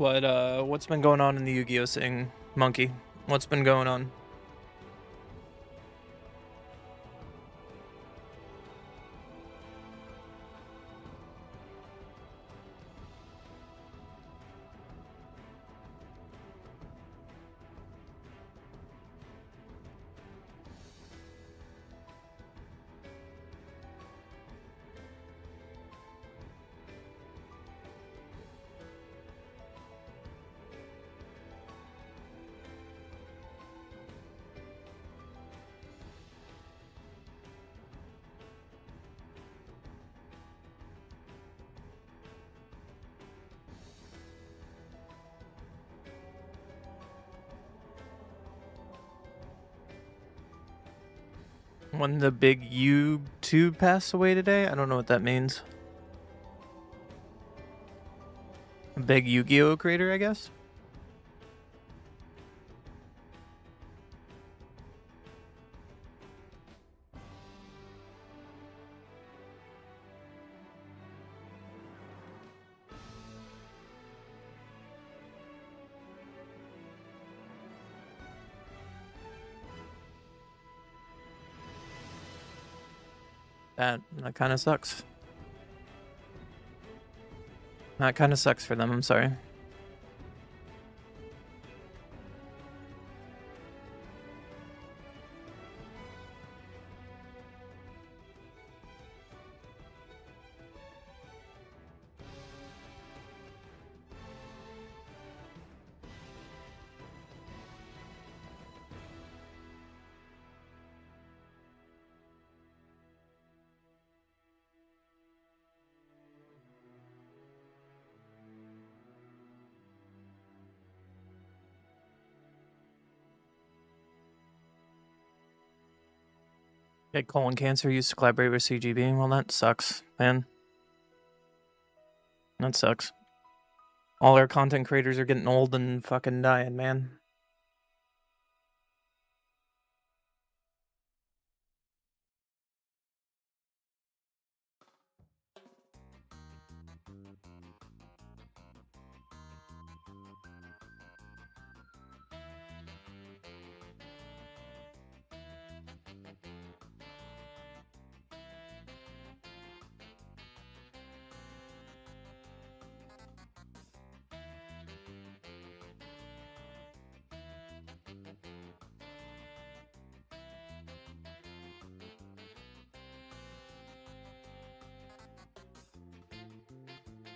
What's been going on in the Yu-Gi-Oh scene, Monkey? What's been going on? When the big YouTube passed away today? I don't know what that means. A big Yu-Gi-Oh creator, I guess? That kind of sucks. That kind of sucks for them, I'm sorry. Get colon cancer, used to collaborate with CGB. Well, that sucks, man. That sucks. All our content creators are getting old and fucking dying, man.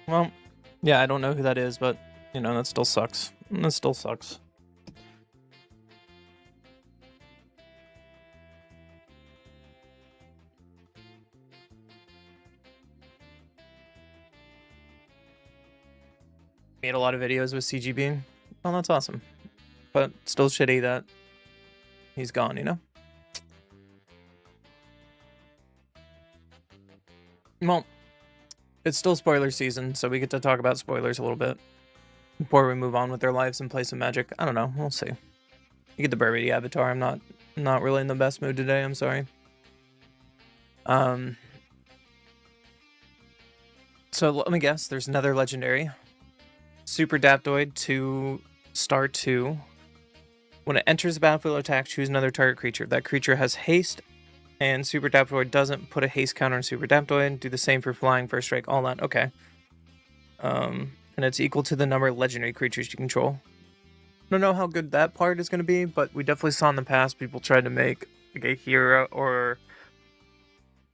Well, yeah, I don't know who that is, but, you know, that still sucks. That still sucks. Made a lot of videos with CGB. Well, that's awesome. But still shitty that he's gone, you know? Well, it's still spoiler season, so we get to talk about spoilers a little bit before we move on with their lives and play some Magic. I don't know. We'll see. You get the Burbity Avatar. I'm not really in the best mood today. I'm sorry. So let me guess. There's another legendary. Super Daptoid to star 2. When it enters the battlefield attack, choose another target creature. That creature has haste, and Super Daptoid doesn't put a haste counter on Super Daptoid. Do the same for flying, first strike, all that. Okay. And it's equal to the number of legendary creatures you control. I don't know how good that part is going to be, but we definitely saw in the past people tried to make like a hero or...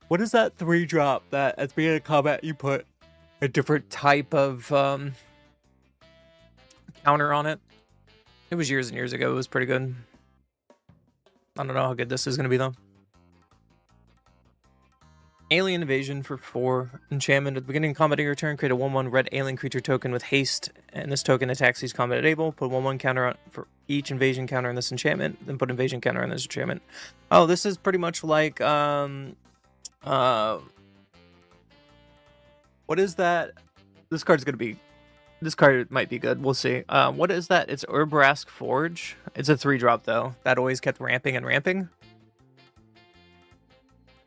What is that 3-drop that at the beginning of combat you put a different type of counter on it? It was years and years ago. It was pretty good. I don't know how good this is going to be, though. Alien Invasion for 4. Enchantment. At the beginning of combat of your turn, create a 1/1 red alien creature token with haste, and this token attacks these combat able. Put 1/1 counter on for each invasion counter on this enchantment, then put invasion counter on this enchantment. Oh, this is pretty much like, what is that? This card's going to be... This card might be good. We'll see. What is that? It's Urbrask Forge. It's a 3-drop, though. That always kept ramping and ramping.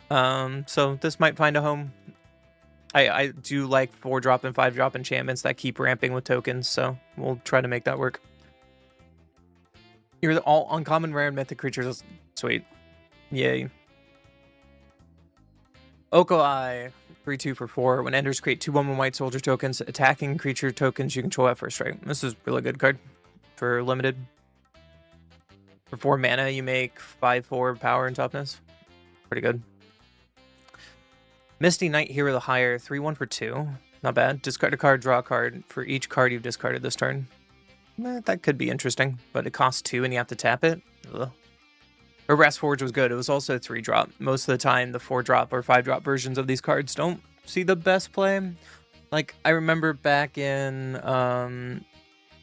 So this might find a home. I do like 4-drop and 5-drop enchantments that keep ramping with tokens, so we'll try to make that work. You're the all uncommon, rare, and mythic creatures. Sweet. Yay. Oko-Eye. 3/2 for 4. When enters, create 2/1/1 white soldier tokens. Attacking creature tokens you control at first strike. This is a really good card for limited. For 4 mana, you make 5/4 power and toughness. Pretty good. Misty Knight Hero the Higher. 3/1 for 2. Not bad. Discard a card, draw a card for each card you've discarded this turn. That could be interesting, but it costs 2 and you have to tap it. Ugh. Brass Forge was good. It was also a 3-drop. Most of the time, the 4-drop or 5-drop versions of these cards don't see the best play. Like, I remember back in,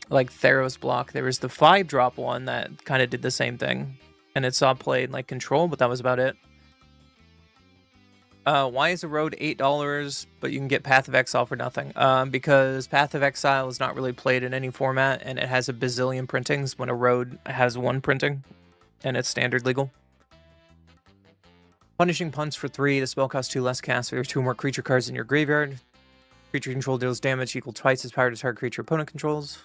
like, Theros Block, there was the 5-drop one that kind of did the same thing. And it saw play in, like, Control, but that was about it. Why is a road $8, but you can get Path of Exile for nothing? Because Path of Exile is not really played in any format, and it has a bazillion printings when a road has 1 printing. And it's standard legal. Punishing Punch for 3. The spell costs 2 less cast. There are 2 more creature cards in your graveyard. Creature control deals damage equal twice as power to target creature opponent controls.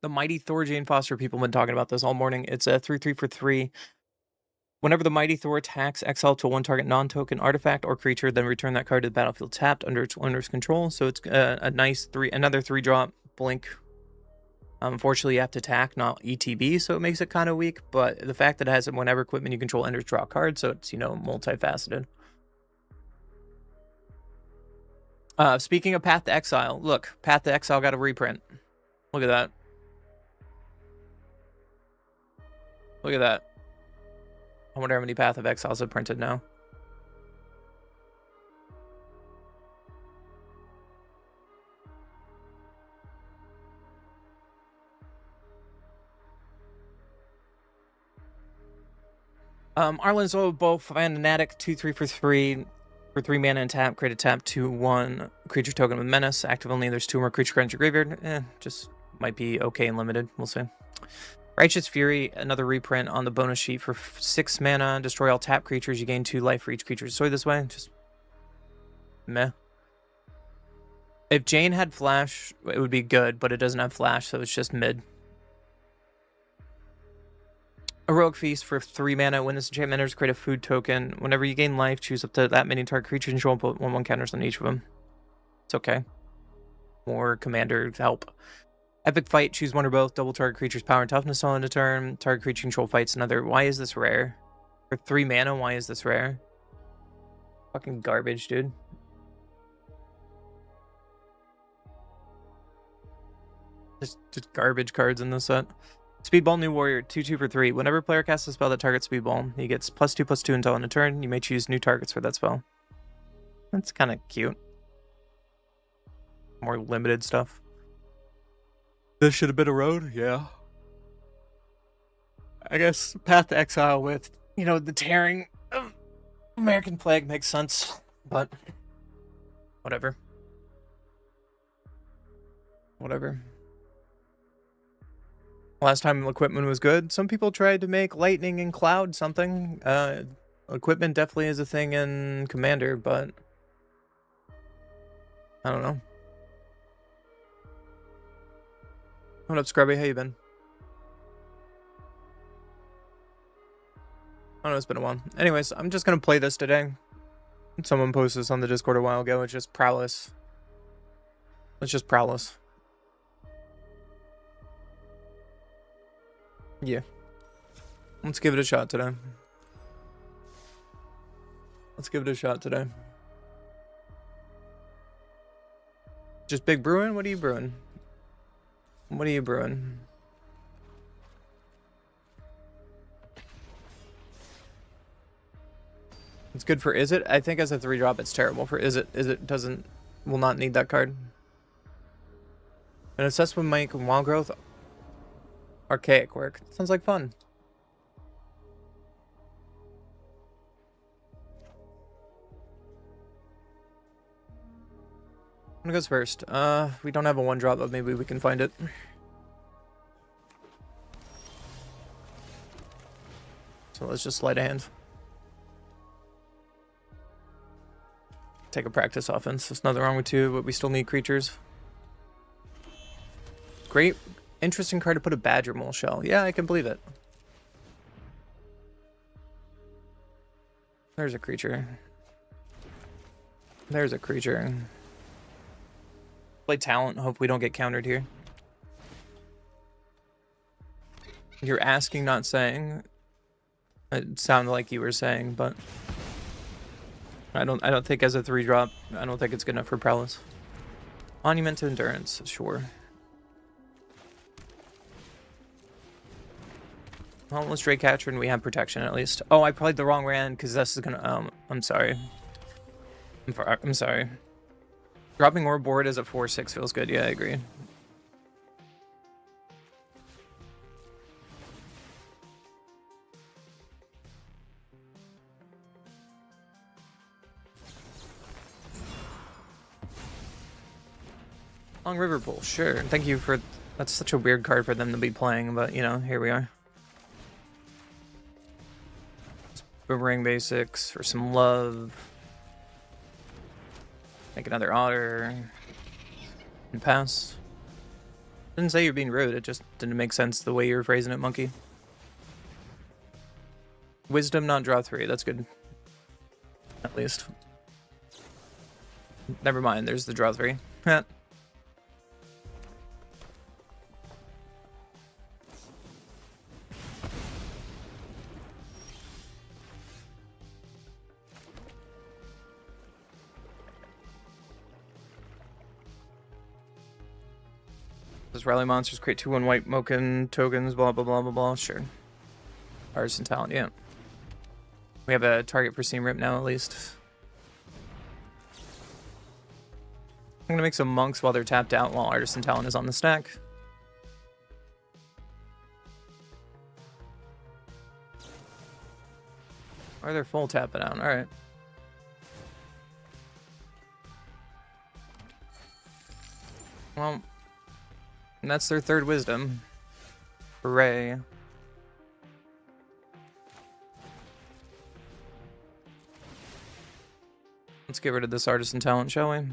The Mighty Thor. Jane Foster. People have been talking about this all morning. It's a 3/3 for 3. Whenever the Mighty Thor attacks, exile to 1 target non-token artifact or creature, then return that card to the battlefield tapped under its owner's control. So it's a nice another 3-drop blink. Unfortunately, you have to attack, not ETB, so it makes it kind of weak. But the fact that it has it whenever equipment you control enters, draw a card, so it's, you know, multifaceted. Speaking of Path to Exile, look, Path to Exile got a reprint. Look at that. Look at that. I wonder how many Path of Exiles have printed now. Arlen's both Fanatic, 2/3 for 3. For 3 mana and tap, create a tap 2/1 creature token with Menace. Active only, there's 2 more creature cards in your graveyard. Just might be okay and limited. We'll see. Righteous Fury, another reprint on the bonus sheet for 6 mana. Destroy all tap creatures. You gain 2 life for each creature destroyed this way. Just meh. If Jane had Flash, it would be good, but it doesn't have Flash, so it's just mid. Heroic Feast for 3 mana. When this enchantment enters, create a food token. Whenever you gain life, choose up to that many target creatures control and put 1/1 counters on each of them. It's okay. More commander help. Epic Fight, choose 1 or both. Double target creature's power and toughness on a turn. Target creature control fights another. Why is this rare? For 3 mana, why is this rare? Fucking garbage, dude. Just garbage cards in this set. Speedball New Warrior, 2/2 for 3. Whenever player casts a spell that targets Speedball, he gets +2/+2 until end of turn. You may choose new targets for that spell. That's kind of cute. More limited stuff. This should have been a road, yeah. I guess Path to Exile with, you know, the tearing of American Plague makes sense, but whatever. Whatever. Last time equipment was good. Some people tried to make Lightning and Cloud something. Equipment definitely is a thing in Commander, but I don't know. What up, Scrubby? How you been? I don't know, it's been a while. Anyways, I'm just gonna play this today. Someone posted this on the Discord a while ago. It's just Prowess. It's just Prowess. Yeah. Let's give it a shot today. Let's give it a shot today. Just Big Brewing? What are you brewing? What are you brewing? It's good for Is It? I think as a 3-drop it's terrible. For Is It will not need that card. And assess with Mike and Wild Growth. Archaic work. Sounds like fun. One goes first. We don't have a 1-drop, but maybe we can find it. So let's just sleight of hand. Take a practice offense. There's nothing wrong with 2, but we still need creatures. Great. Interesting card to put a Badger Mole Shell. Yeah, I can believe it. There's a creature. There's a creature. Play Talent. Hope we don't get countered here. You're asking, not saying. It sounded like you were saying, but I don't think as a 3-drop, I don't think it's good enough for Prowess. Monument to Endurance, sure. Well, let's Drake-Catcher and we have protection at least. Oh, I played the wrong land because this is gonna. I'm sorry. I'm sorry. Dropping Orb Board as a 4/6 feels good. Yeah, I agree. Long River Pool, sure. Thank you for. That's such a weird card for them to be playing, but you know, here we are. Boomerang basics for some love. Make another otter. And pass. Didn't say you're being rude, it just didn't make sense the way you were phrasing it, monkey. Wisdom, not draw 3, that's good. At least. Never mind, there's the draw 3. Those rally monsters create 2/1 white Moken tokens, blah blah blah blah blah. Sure. Artisan Talent, yeah. We have a target for Seam Rip now at least. I'm gonna make some monks while they're tapped out while Artisan Talent is on the stack. Or they're full tapping out, alright. Well, and that's their 3rd wisdom. Hooray. Let's get rid of this Artisan Talent, shall we?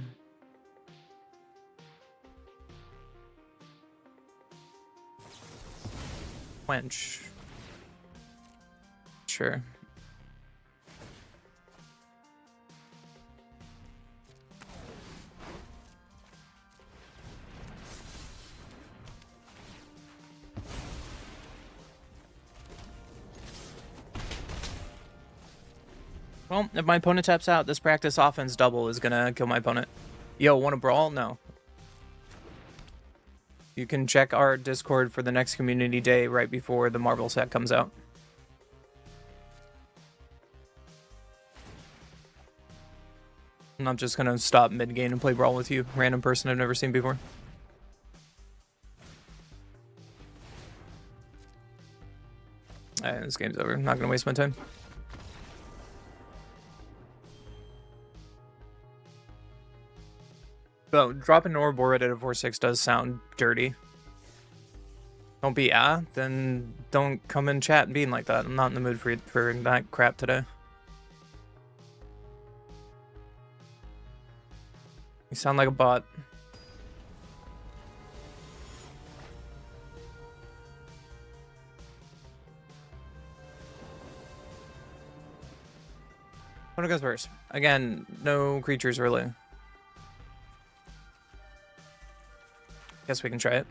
Quench. Sure. Well, if my opponent taps out, this practice offense double is gonna kill my opponent. Yo, wanna brawl? No. You can check our Discord for the next community day right before the Marvel set comes out. I'm not just gonna stop mid-game and play brawl with you, random person I've never seen before. This game's over. I'm not gonna waste my time. So, dropping an Orb Board at a 4/6 does sound dirty. Don't be then don't come in chat and being like that. I'm not in the mood for that crap today. You sound like a bot. What goes first? Again, no creatures really. Guess we can try it.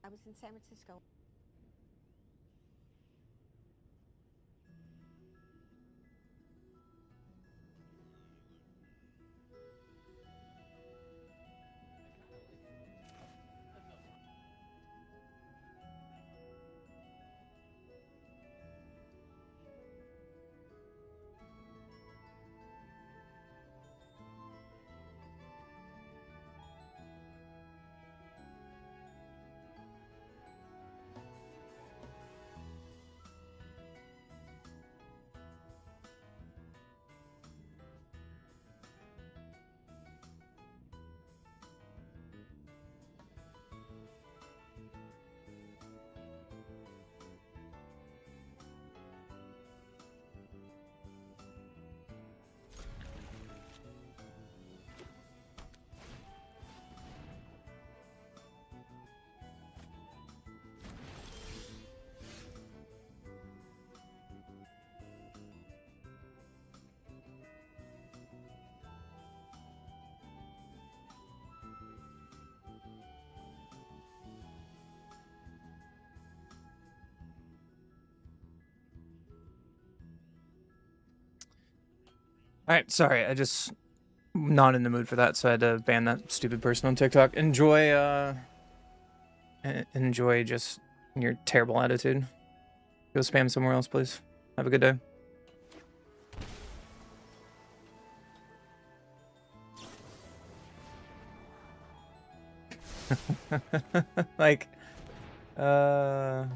I was in San Francisco. Alright, sorry, I just not in the mood for that, so I had to ban that stupid person on TikTok. Enjoy just your terrible attitude. Go spam somewhere else, please. Have a good day. Like, no,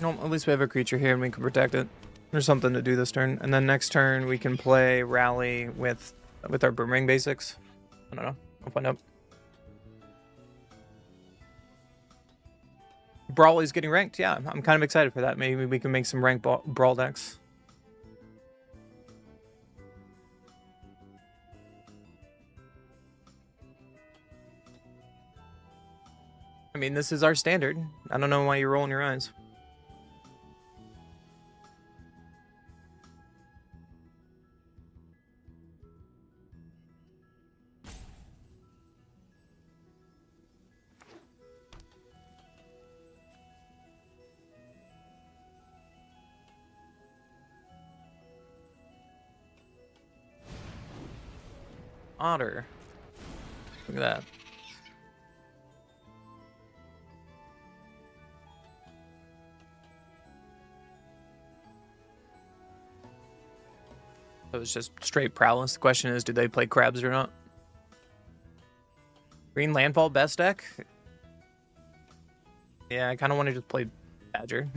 at least we have a creature here and we can protect it. There's something to do this turn. And then next turn we can play Rally with our Boomerang basics. I don't know. I'll find out. Brawl is getting ranked. Yeah, I'm kind of excited for that. Maybe we can make some ranked Brawl decks. I mean, this is our standard. I don't know why you're rolling your eyes. Otter. Look at that. It was just straight prowess. The question is, do they play crabs or not? Green Landfall best deck? Yeah, I kind of want to just play Badger.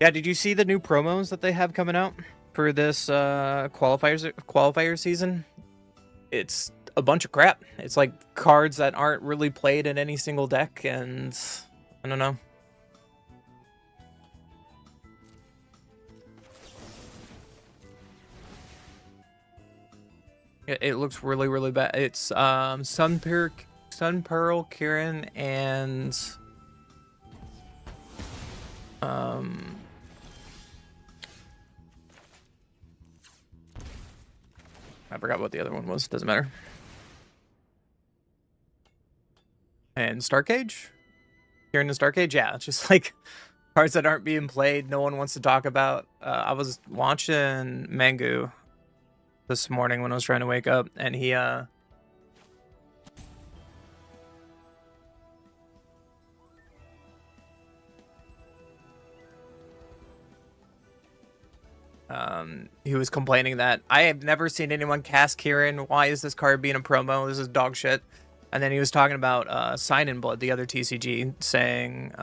Yeah, did you see the new promos that they have coming out for this qualifier season? It's a bunch of crap. It's like cards that aren't really played in any single deck, and I don't know. It looks really, really bad. It's Sun Pearl, Kieran, and I forgot what the other one was. Doesn't matter. And Starcage? Kieran and Starcage? Yeah, it's just like cards that aren't being played, no one wants to talk about. I was watching Mangu this morning when I was trying to wake up, and he was complaining that I have never seen anyone cast Kieran. Why is this card being a promo? This is dog shit. And then he was talking about Sign in Blood, the other TCG, saying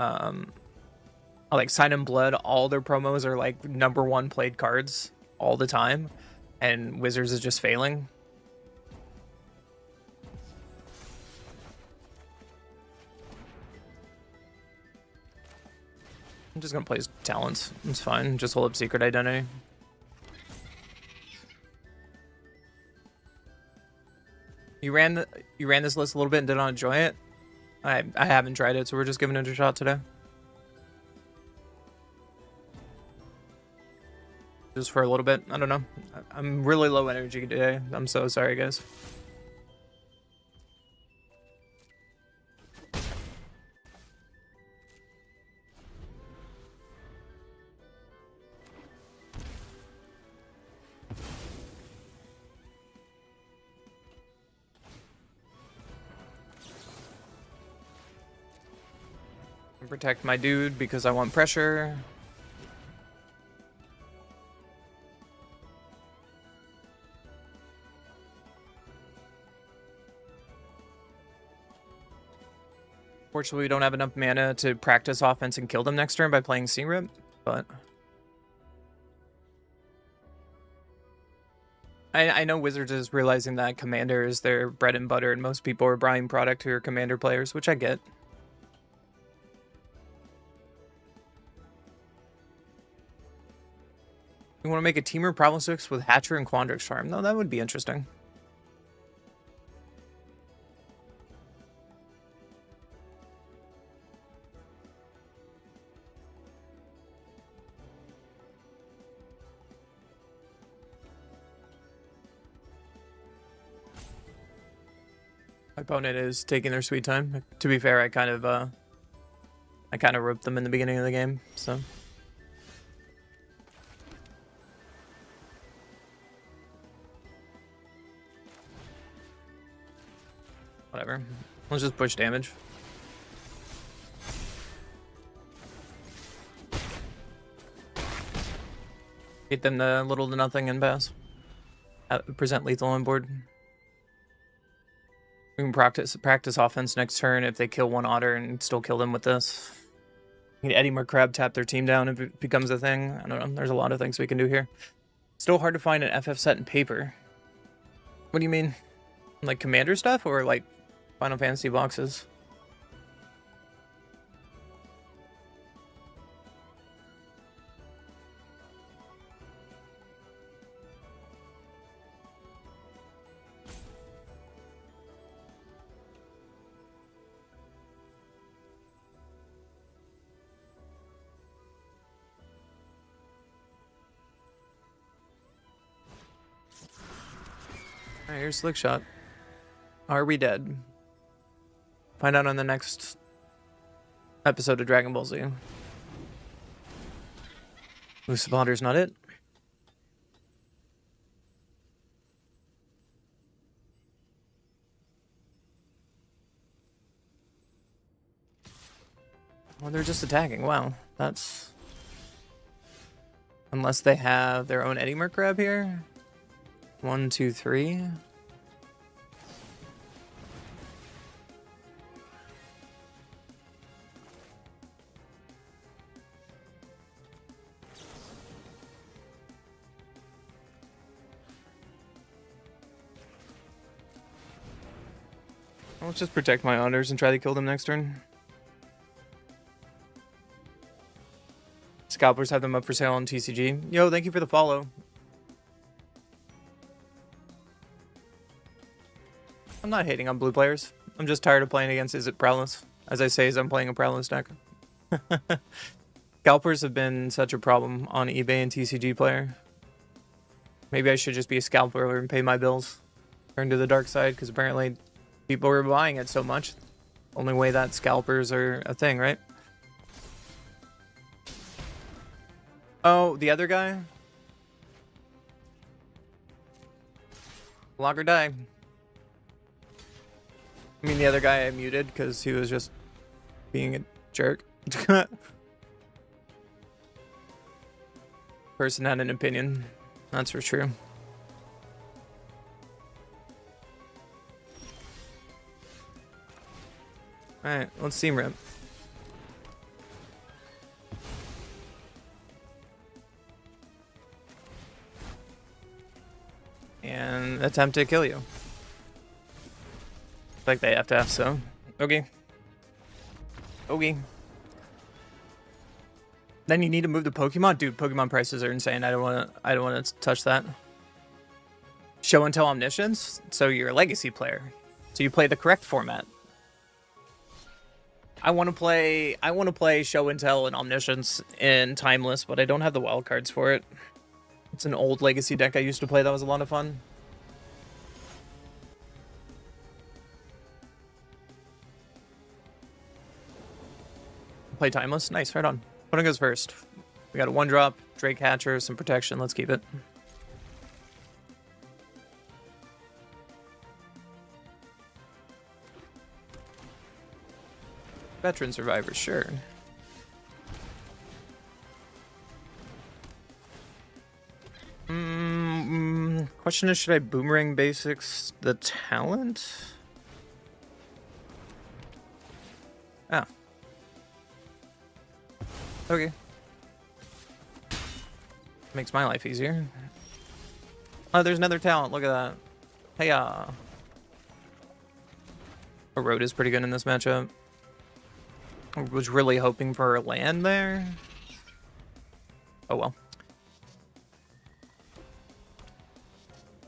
like Sign in Blood, all their promos are like #1 played cards all the time, and Wizards is just failing. I'm just gonna play his talents. It's fine. Just hold up Secret Identity. You ran this list a little bit and did not enjoy it. I haven't tried it, so we're just giving it a shot today. Just for a little bit. I don't know. I'm really low energy today. I'm so sorry, guys. Protect my dude because I want pressure. Fortunately, we don't have enough mana to practice offense and kill them next turn by playing C-Rip, but I know Wizards is realizing that Commander is their bread and butter, and most people are buying product who are Commander players, which I get. You want to make a Temur Problem 6 with Hatcher and Quandrix Charm? No, that would be interesting. My opponent is taking their sweet time. To be fair, I kind of roped them in the beginning of the game, so. Whatever. Let's just push damage. Get them the little to nothing in pass. Present lethal on board. We can practice offense next turn if they kill one otter and still kill them with this. We can Eddie Crab tap their team down if it becomes a thing. I don't know. There's a lot of things we can do here. Still hard to find an FF set in paper. What do you mean? Like Commander stuff or like Final Fantasy boxes? Alright, here's Slick Shot. Are we dead? Find out on the next episode of Dragon Ball Z. Lucibotter's not it. Well, they're just attacking. Wow, that's... Unless they have their own Eddie Crab here. 1, 2, 3. Let's just protect my honors and try to kill them next turn. Scalpers have them up for sale on TCG. Yo, thank you for the follow. I'm not hating on blue players. I'm just tired of playing against Izzet Prowess. As I say, as I'm playing a Prowess deck. Scalpers have been such a problem on eBay and TCG player. Maybe I should just be a scalper and pay my bills. Turn to the dark side, because apparently people are buying it so much. Only way that scalpers are a thing, right? Oh, the other guy? Lock or die. I mean, the other guy I muted because he was just being a jerk. Person had an opinion. That's for sure. Alright, let's see him rip. And attempt to kill you. Like they have to have so. Okay. Okay. Then you need to move the Pokemon? Dude, Pokemon prices are insane. I don't wanna touch that. Show and tell omniscience? So you're a legacy player. So you play the correct format. I wanna play show and tell and omniscience in timeless, but I don't have the wild cards for it. It's an old legacy deck I used to play that was a lot of fun. Play timeless? Nice, right on. What goes first? We got a 1-drop, Drake Hatcher, some protection. Let's keep it. Veteran survivor, sure. Question is, should I boomerang basics the talent? Ah. Okay. Makes my life easier. Oh, there's another talent. Look at that. Hey-ya. Road is pretty good in this matchup. I was really hoping for a land there. Oh well.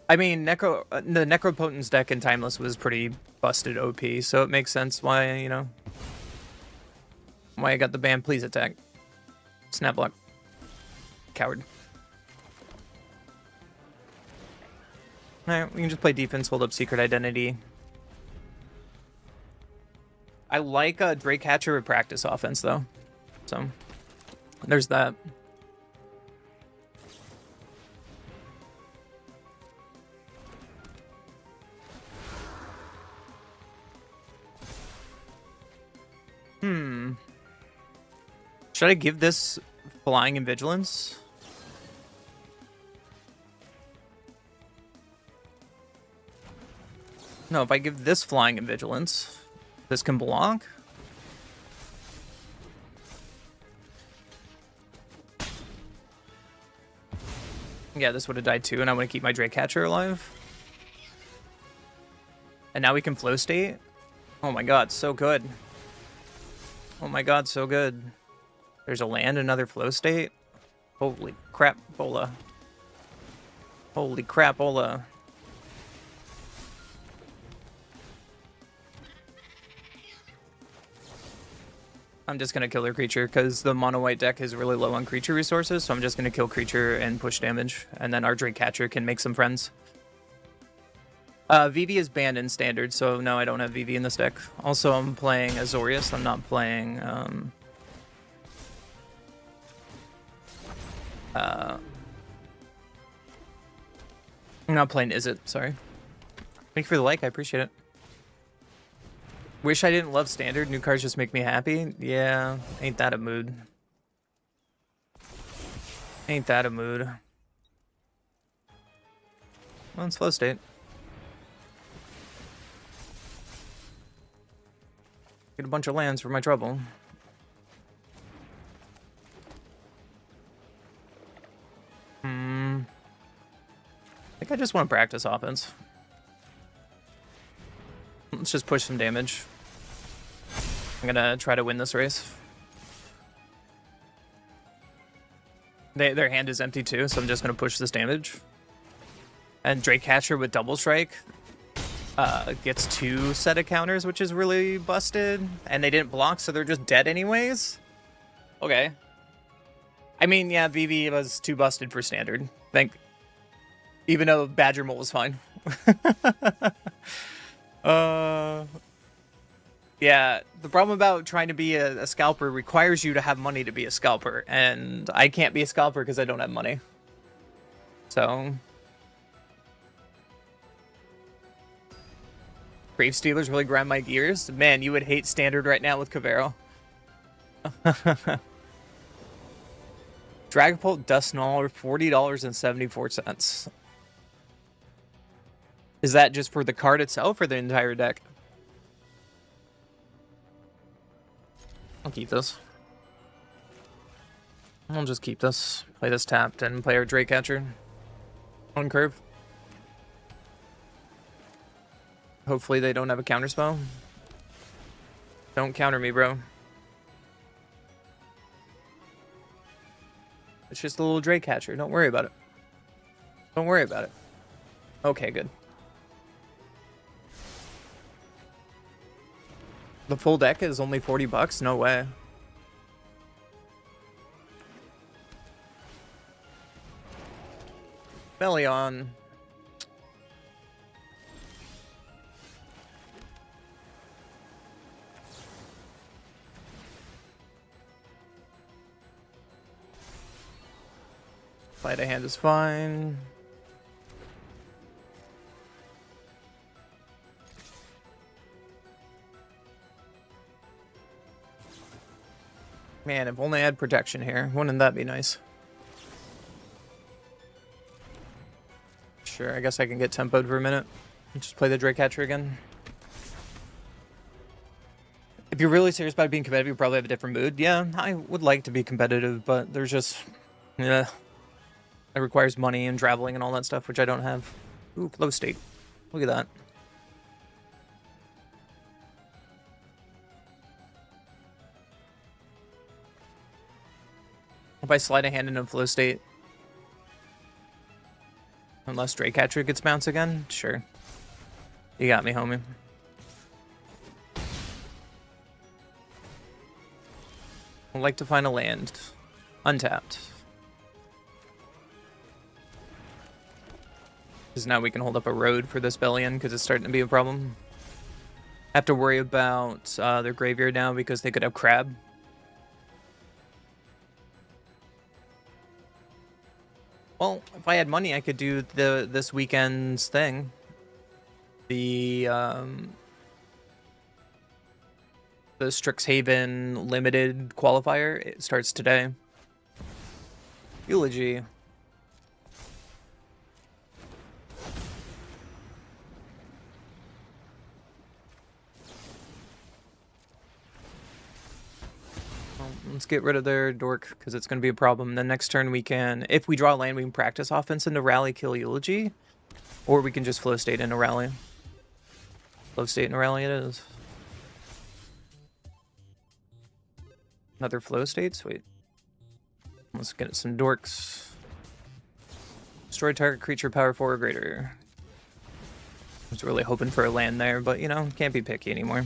I mean, the Necropotence deck in Timeless was pretty busted OP, so it makes sense why, you know, why I got the ban. Please attack. Snap block. Coward. Alright, we can just play defense, hold up Secret Identity. I like Drake Hatcher with practice offense, though. So, there's that. Should I give this flying and vigilance? No, if I give this flying and vigilance, this can block. Yeah, this would have died too, and I want to keep my Drake Catcher alive. And now we can flow state. Oh my god, so good. Oh my god, so good. There's a land, another flow state. Holy crap, Bola. Holy crap, Bola. I'm just going to kill their creature because the mono white deck is really low on creature resources, so I'm just going to kill creature and push damage, and then our Drake Catcher can make some friends. VV is banned in standard, so no, I don't have VV in this deck. Also, I'm playing Azorius. I'm not playing I'm not playing Izzet, sorry. Thank you for the like, I appreciate it. Wish I didn't love standard. New cards just make me happy. Yeah, ain't that a mood. Ain't that a mood. Well, it's flow state. Get a bunch of lands for my trouble. I think I just want to practice offense. Let's just push some damage. I'm gonna try to win this race. Their hand is empty too, so I'm just gonna push this damage. And Drake Catcher with double strike gets 2 set of counters, which is really busted. And they didn't block, so they're just dead anyways. Okay. I mean, yeah, VV was too busted for standard. Even though Badger Mole was fine. Yeah, the problem about trying to be a scalper requires you to have money to be a scalper, and I can't be a scalper because I don't have money. So, Grave Stealers really grind my gears. Man, you would hate standard right now with Kavero. Dragapult Dusknoll, $40.74. Is that just for the card itself or the entire deck? I'll keep this. I'll just keep this. Play this tapped and play our Drake Catcher on curve. Hopefully they don't have a counterspell. Don't counter me, bro. It's just a little Drake Catcher. Don't worry about it. Don't worry about it. Okay, good. The full deck is only $40? No way. Melion. Sleight of hand is fine. Man, if only I had protection here. Wouldn't that be nice? Sure, I guess I can get tempoed for a minute. Just play the Drake Catcher again. If you're really serious about being competitive, you probably have a different mood. Yeah, I would like to be competitive, but there's just... yeah. It requires money and traveling and all that stuff, which I don't have. Ooh, flow state. Look at that. If I slide a hand into flow state, unless Drake Catcher gets bounced again, sure. You got me, homie. I'd like to find a land. Untapped. Because now we can hold up a road for this Bellion, because it's starting to be a problem. Have to worry about their graveyard now because they could have crab. Well, if I had money, I could do this weekend's thing. The Strixhaven limited qualifier. It starts today. Eulogy. Let's get rid of their dork because it's going to be a problem. The next turn we can, if we draw land, we can practice offense into rally, kill Eulogy, or we can just flow state into rally. Flow state into rally it is. Another flow state? Sweet. Let's get some dorks. Destroy target creature power 4 or greater. I was really hoping for a land there, but you know, can't be picky anymore.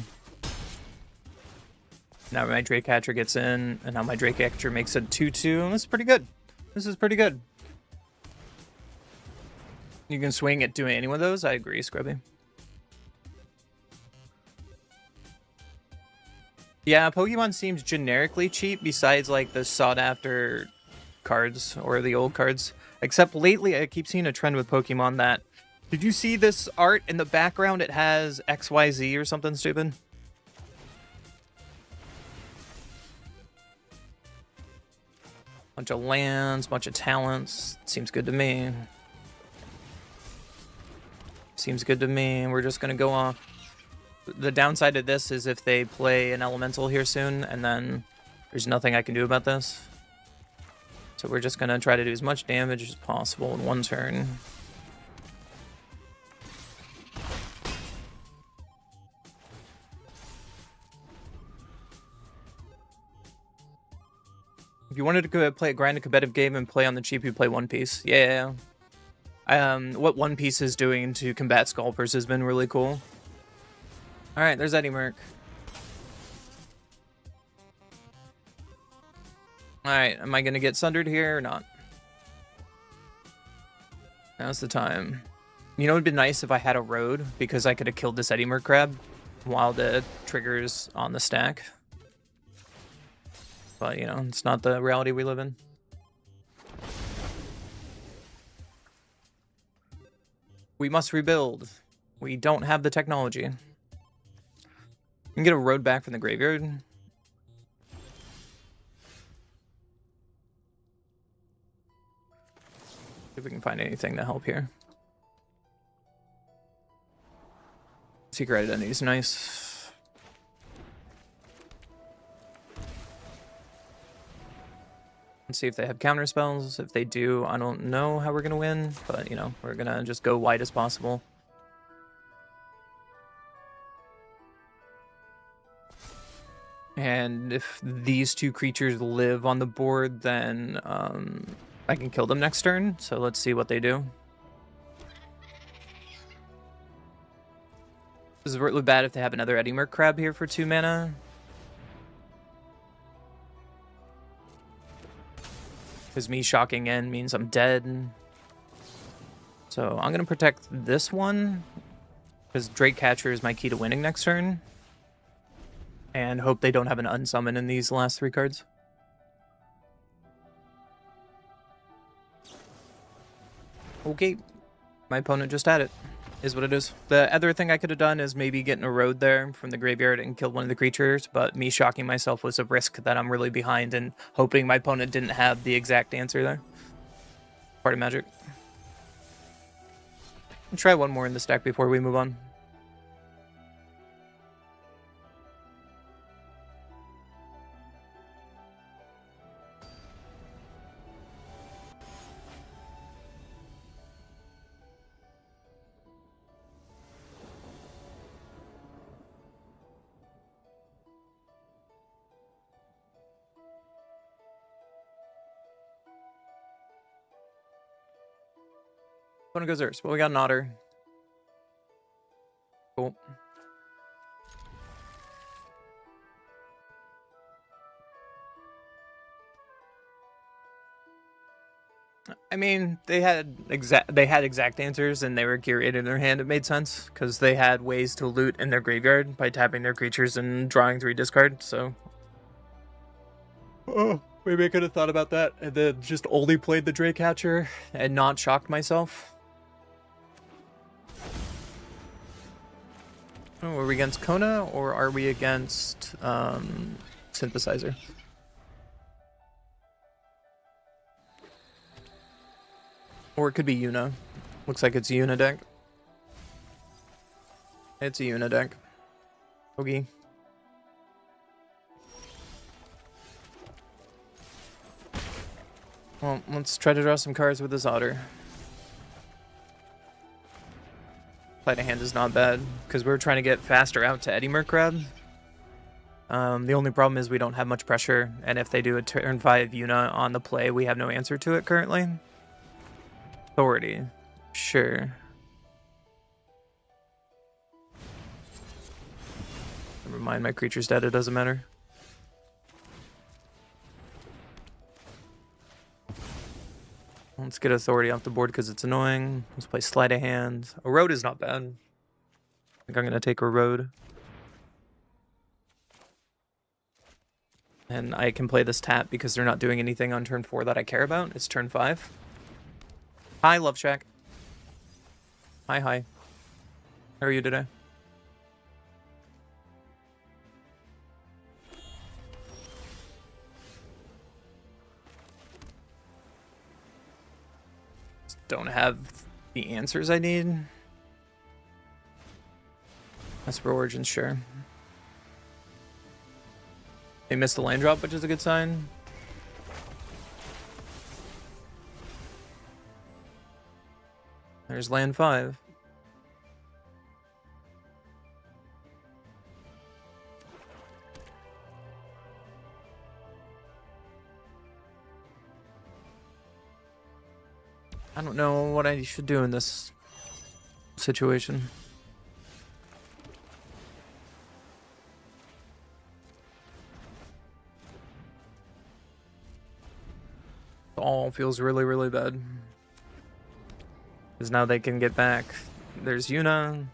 Now my Drake Catcher gets in, and now my Drake Catcher makes a 2/2. This is pretty good. This is pretty good. You can swing at doing any one of those. I agree, Scrubby. Yeah, Pokemon seems generically cheap besides like the sought after cards or the old cards. Except lately I keep seeing a trend with Pokemon that... Did you see this art in the background? It has XYZ or something stupid. Bunch of lands, bunch of talents. Seems good to me. Seems good to me. We're just gonna go off. The downside of this is if they play an elemental here soon, and then there's nothing I can do about this. So we're just gonna try to do as much damage as possible in one turn. If you wanted to play grind a competitive game and play on the cheap, you play One Piece. Yeah. What One Piece is doing to combat scalpers has been really cool. Alright, there's Eddie Merc. Alright, am I gonna get sundered here or not? Now's the time. You know, it would be nice if I had a road, because I could have killed this Eddie Merc crab while the trigger's on the stack. But, you know, it's not the reality we live in. We must rebuild. We don't have the technology. You can get a road back from the graveyard. See if we can find anything to help here. Secret identity is nice. Let's see if they have counter spells. If they do, I don't know how we're gonna win, but you know, we're gonna just go wide as possible. And if these two creatures live on the board, then I can kill them next turn. So let's see what they do. This is really bad if they have another Eddie Merc crab here for 2 mana. Because me shocking in means I'm dead. So I'm going to protect this one. Because Drake Catcher is my key to winning next turn. And hope they don't have an unsummon in these last 3 cards. Okay. My opponent just had it. Is what it is. The other thing I could have done is maybe getting a road there from the graveyard and killed one of the creatures, but me shocking myself was a risk that I'm really behind and hoping my opponent didn't have the exact answer there. Part of Magic. I'll try one more in this deck before we move on. Opponent goes Earth. Well, we got an Otter. Cool. I mean, they had exact answers and they were gear 8 in their hand. It made sense because they had ways to loot in their graveyard by tapping their creatures and drawing 3 discard. So, oh, maybe I could have thought about that and then just only played the Draycatcher and not shocked myself. Oh, are we against Kona or are we against Synthesizer? Or it could be Yuna. Looks like it's a Yuna deck. It's a Yuna deck. Okay. Well, let's try to draw some cards with this Otter. Play to hand is not bad, because we're trying to get faster out to Eddie Merkrab. The only problem is we don't have much pressure, and if they do a turn 5 Yuna on the play, we have no answer to it currently. Authority. Sure. Never mind, my creature's dead, it doesn't matter. Let's get Authority off the board because it's annoying. Let's play Sleight of Hand. A Road is not bad. I think I'm going to take a Road. And I can play this tap because they're not doing anything on turn 4 that I care about. It's turn 5. Hi, Love Shack. Hi. How are you today? Just don't have the answers I need. That's for Origins, sure. They missed the land drop, which is a good sign. There's land 5. I don't know what I should do in this situation. It all feels really, really bad. Because now they can get back. There's Yuna.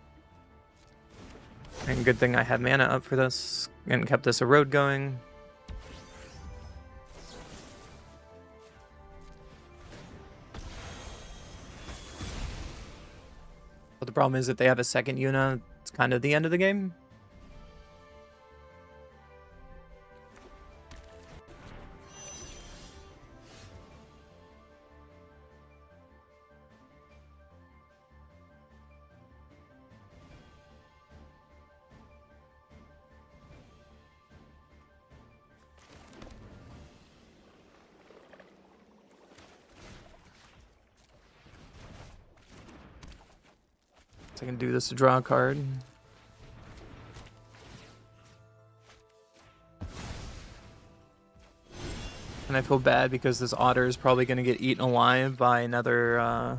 And good thing I had mana up for this and kept this Erode going. But the problem is if they have a second Yuna, it's kind of the end of the game. I can do this to draw a card. And I feel bad because this Otter is probably going to get eaten alive by another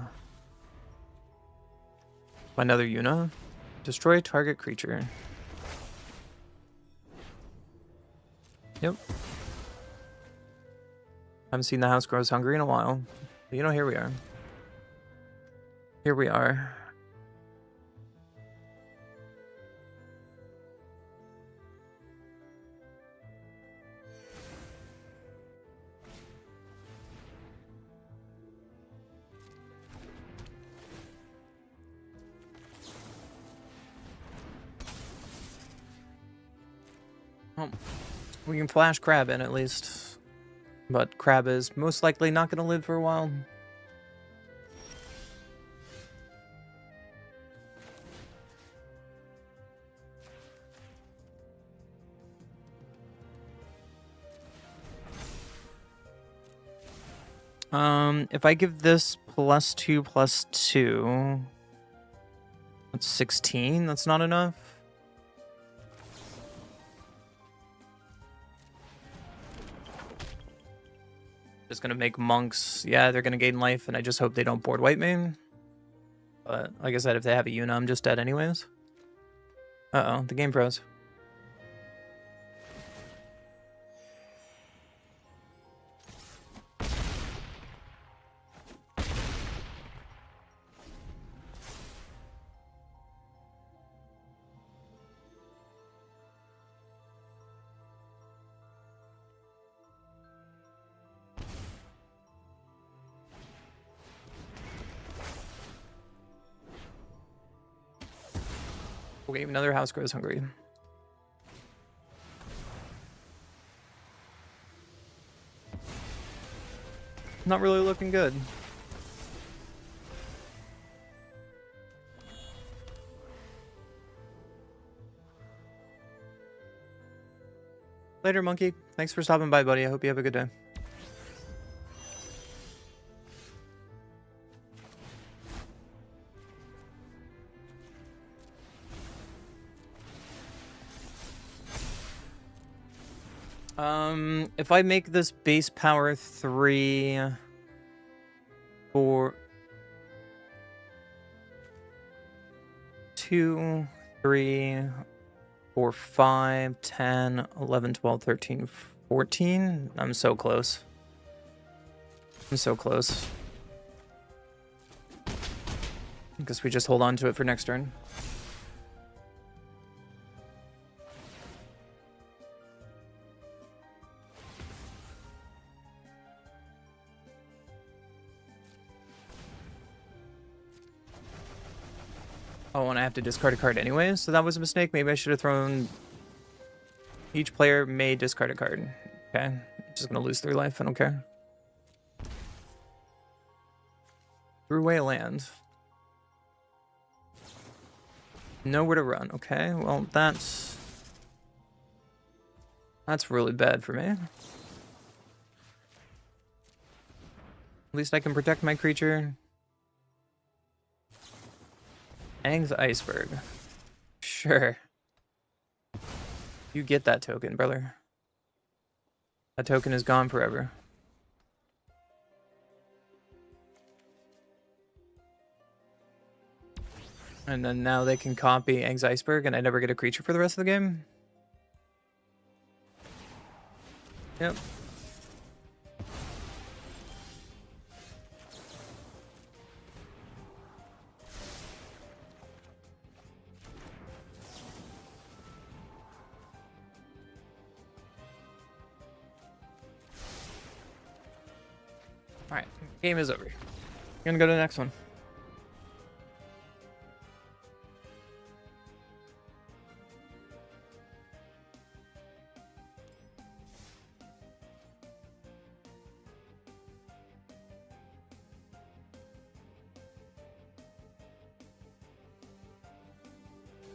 Yuna. Destroy target creature. Yep. Haven't seen the house grows hungry in a while. But you know, here we are. Here we are. Well, we can flash Crab in at least. But Crab is most likely not going to live for a while. If I give this +2/+2, that's 16. That's not enough. Just gonna make monks. Yeah, they're gonna gain life, and I just hope they don't board white mane. But like I said, if they have a Yuna, I'm just dead anyways. Uh-oh, the game froze. Okay, another house grows hungry. Not really looking good. Later, monkey. Thanks for stopping by, buddy. I hope you have a good day. If I make this base power 3 for 2, 3, 4, 5, 10, 11, 12, 13, 14. I'm so close. I'm so close. I guess we just hold on to it for next turn. Oh, and I have to discard a card anyway, so that was a mistake. Maybe I should have thrown... Each player may discard a card. Okay, I'm just gonna lose 3 life, I don't care. Threw away a land. Nowhere to run, okay. Well, that's really bad for me. At least I can protect my creature. Aang's Iceberg. Sure. You get that token, brother. That token is gone forever. And then now they can copy Aang's Iceberg and I never get a creature for the rest of the game? Yep. Alright, game is over. Gonna go to the next one.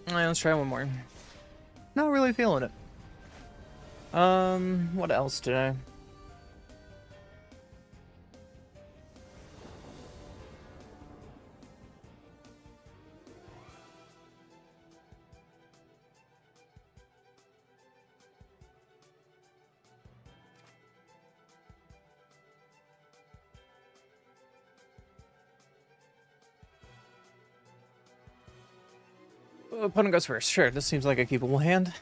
Alright, let's try one more. Not really feeling it. What else did I... Opponent goes first. Sure, this seems like a keepable hand.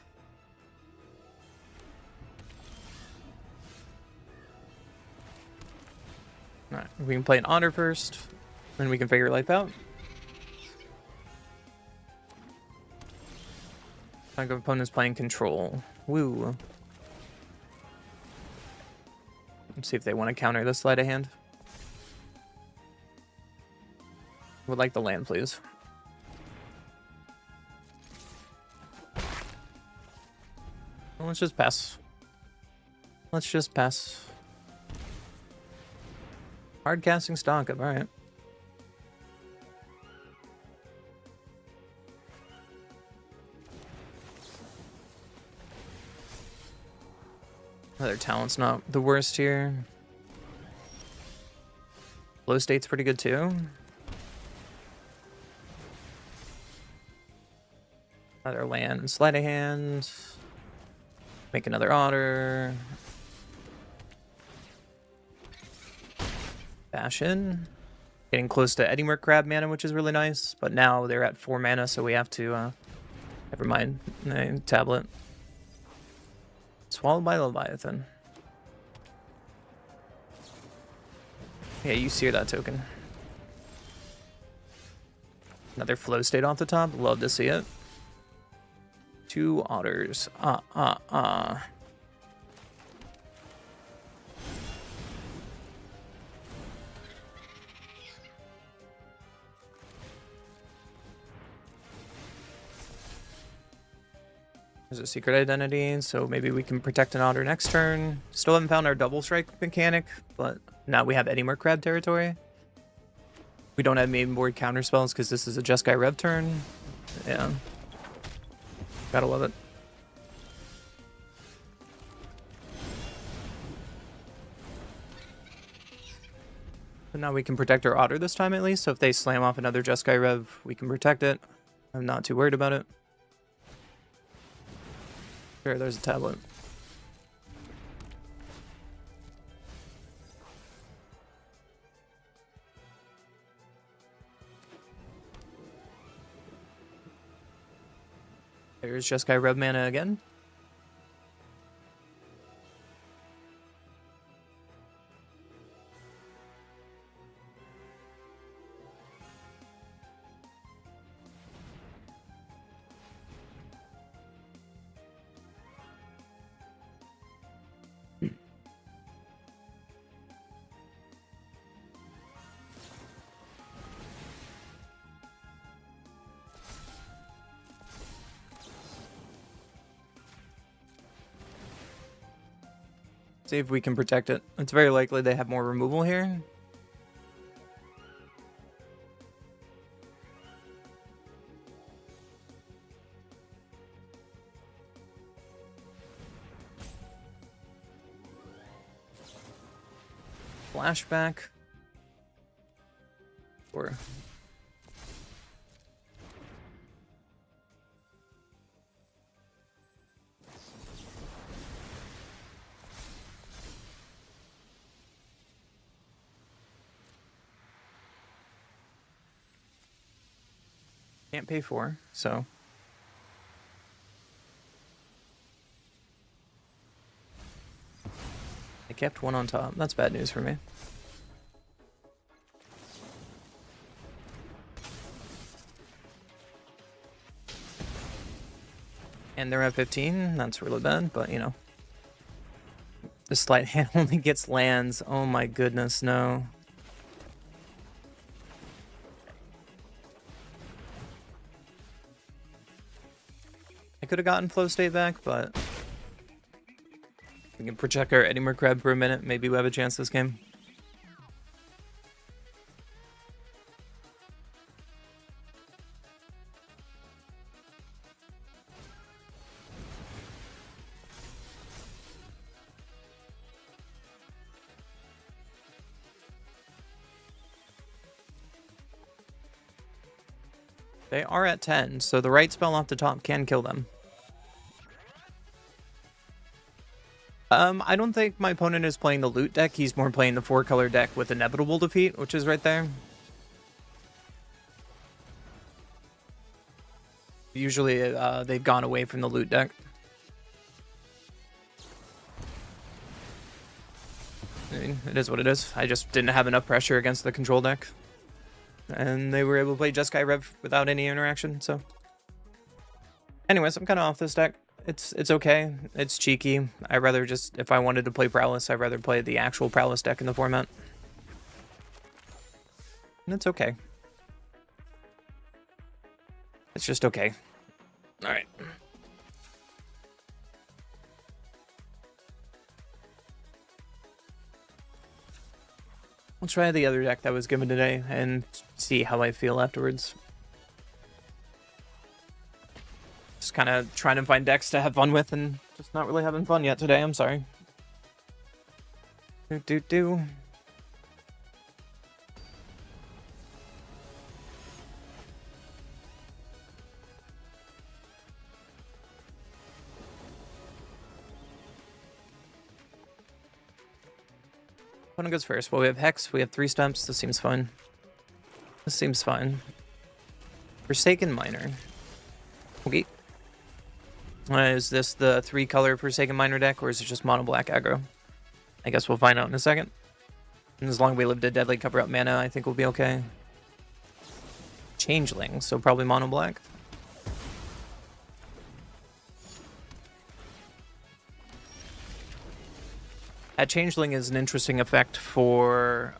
Alright, we can play an honor first, then we can figure life out. Like opponent's playing control. Woo. Let's see if they want to counter this sleight of hand. Would like the land, please. Well, let's just pass. Let's just pass. Hard casting stock up, alright. Other talent's not the worst here. Flow state's pretty good too. Another land, sleight of hand. Make another otter. Fashion. Getting close to Eddingmark Crab mana, which is really nice. But now they're at 4 mana, so we have to, never mind. Tablet. Swallowed by Leviathan. Yeah, you sear that token. Another flow state off the top. Love to see it. 2 otters. There's a secret identity, so maybe we can protect an otter next turn. Still haven't found our double strike mechanic, but now we have Eddie Crab territory. We don't have main board counter spells because this is a Jeskai Rev turn. Yeah. Gotta love it. So now we can protect our otter this time at least, so if they slam off another Jeskai Rev, we can protect it. I'm not too worried about it. Sure, there's a tablet. There's Jeskai Rev mana again. See if we can protect it. It's very likely they have more removal here. Flashback. Or... can't pay for, so... I kept one on top. That's bad news for me. And they're at 15. That's really bad, but you know. The sleight hand only gets lands. Oh my goodness, no. I could have gotten flow state back, but we can protect our Eddie Crab for a minute. Maybe we have a chance this game. They are at 10, so the right spell off the top can kill them. I don't think my opponent is playing the loot deck. He's more playing the 4-color deck with Inevitable Defeat, which is right there. Usually, they've gone away from the loot deck. I mean, it is what it is. I just didn't have enough pressure against the control deck. And they were able to play Jeskai Rev without any interaction, so... Anyways, I'm kind of off this deck. It's okay. It's cheeky. I'd rather just, if I wanted to play Prowess, I'd rather play the actual Prowess deck in the format. And it's okay. It's just okay. Alright. I'll try the other deck that was given today and see how I feel afterwards. Just kind of trying to find decks to have fun with and just not really having fun yet today. I'm sorry. Do. Opponent goes first. Well, we have Hex. We have 3 stumps. This seems fun. This seems fine. Forsaken Miner. Okay. Is this the 3-color Forsaken Miner deck, or is it just mono black aggro? I guess we'll find out in a second. And as long as we live to Deadly cover up mana, I think we'll be okay. Changeling, so probably mono black. That Changeling is an interesting effect for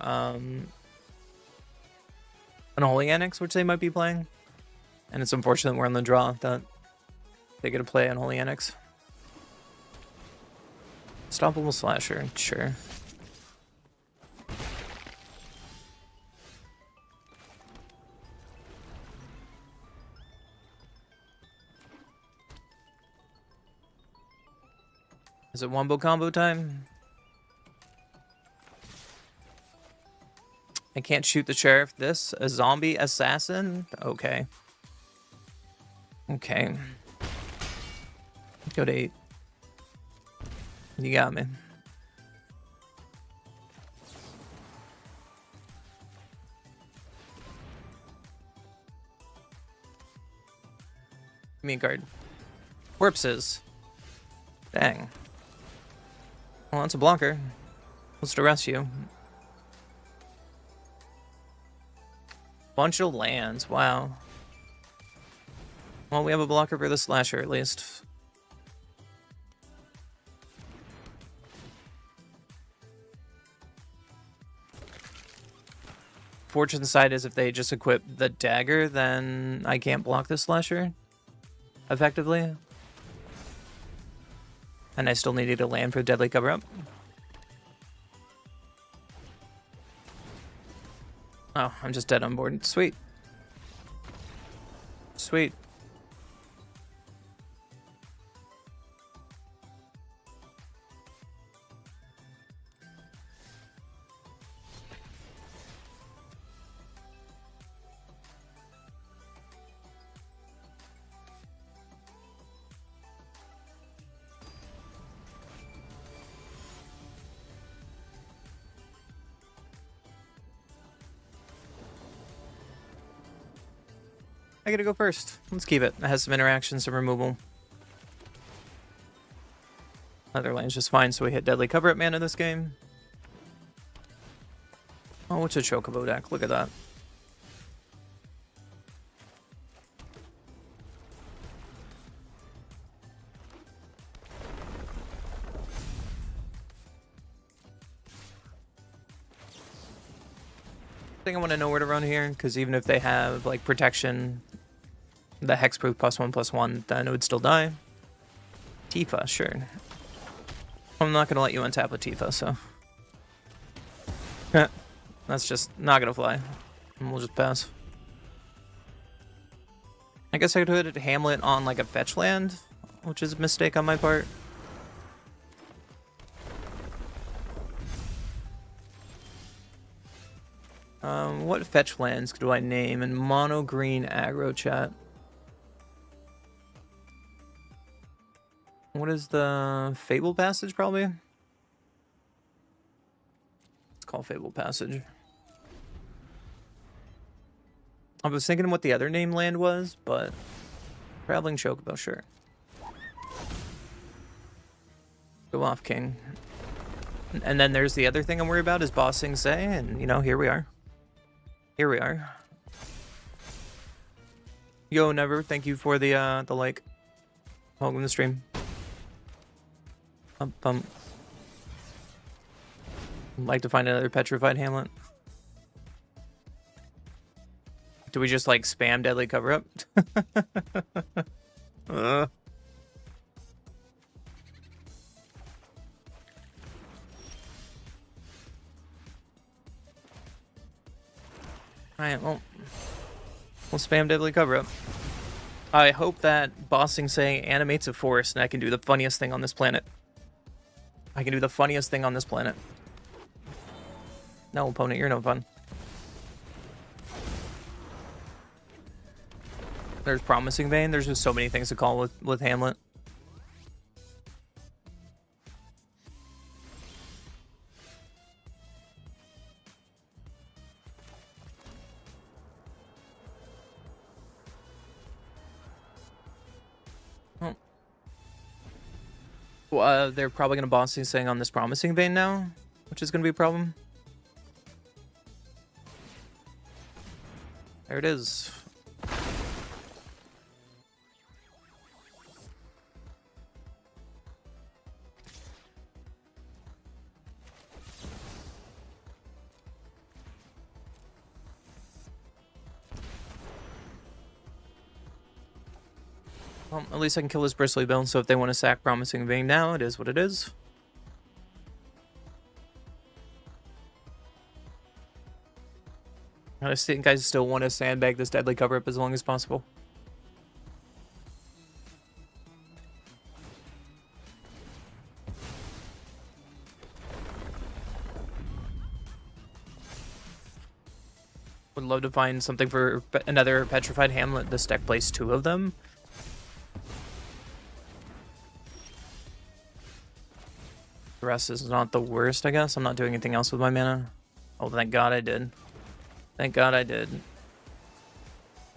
Unholy Annex, which they might be playing. And it's unfortunate we're on the draw with that. They get a play on Holy Annex. Stoppable Slasher, sure. Is it wombo combo time? I can't shoot the sheriff. This? A zombie assassin? Okay. Okay. Go to 8. You got me. Give me a card. Corpses. Dang. Well, that's a blocker. Let's arrest you. Bunch of lands. Wow. Well, we have a blocker for the slasher at least. Fortunate side is if they just equip the dagger, then I can't block the slasher effectively. And I still needed a land for deadly cover-up. Oh, I'm just dead on board. Sweet. Sweet. I gotta go first. Let's keep it. It has some interaction, some removal. Other lane's just fine, so we hit deadly cover-up mana this game. Oh, it's a Chocobo deck. Look at that. I think I want to know where to run here, because even if they have like protection, the hexproof +1/+1, then it would still die. Tifa, sure. I'm not gonna let you untap with Tifa, so that's just not gonna fly. And we'll just pass. I guess I could hit Hamlet on like a fetch land, which is a mistake on my part. What fetch lands do I name in mono green aggro chat? What is the Fable Passage, probably? It's called Fable Passage. I was thinking what the other name land was, but Traveling Chocobo, sure. Go off, King. And then there's the other thing I'm worried about is Ba Sing Se, and you know, here we are. Here we are. Yo, Never, thank you for the like. Welcome to the stream. I'd like to find another petrified Hamlet. Do we just like spam deadly cover-up? Alright, well, we'll spam deadly cover-up. I hope that Ba Sing Se animates a forest and I can do the funniest thing on this planet. I can do the funniest thing on this planet. No, opponent, you're no fun. There's Promising Vein. There's just so many things to call with Hamlet. Well, they're probably going to Ba Sing Se on this Promising Vein now, which is going to be a problem. There it is. Well, at least I can kill this Bristly Bill, so if they want to sack Promising Vein now, it is what it is. I think I still want to sandbag this Deadly Cover-Up as long as possible. Would love to find something for another Petrified Hamlet. This deck plays 2 of them. The rest is not the worst, I guess. I'm not doing anything else with my mana. Oh, thank God I did. Thank God I did.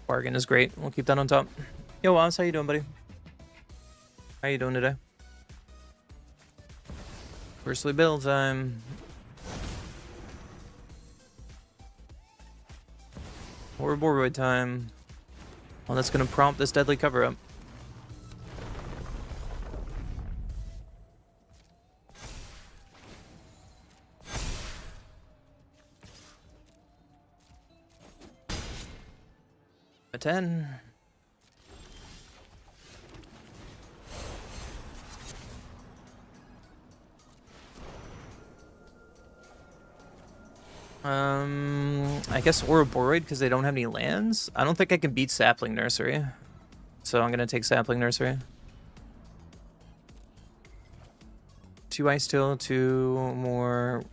Bargain is great. We'll keep that on top. Yo, Oz, how you doing, buddy? How you doing today? Bristly Bill time. Or Boroid time. Well, that's gonna prompt this Deadly Cover-Up. A 10. I guess Ouroboros because they don't have any lands. I don't think I can beat Sapling Nursery, so I'm gonna take Sapling Nursery. 2 Ice Steel, 2 more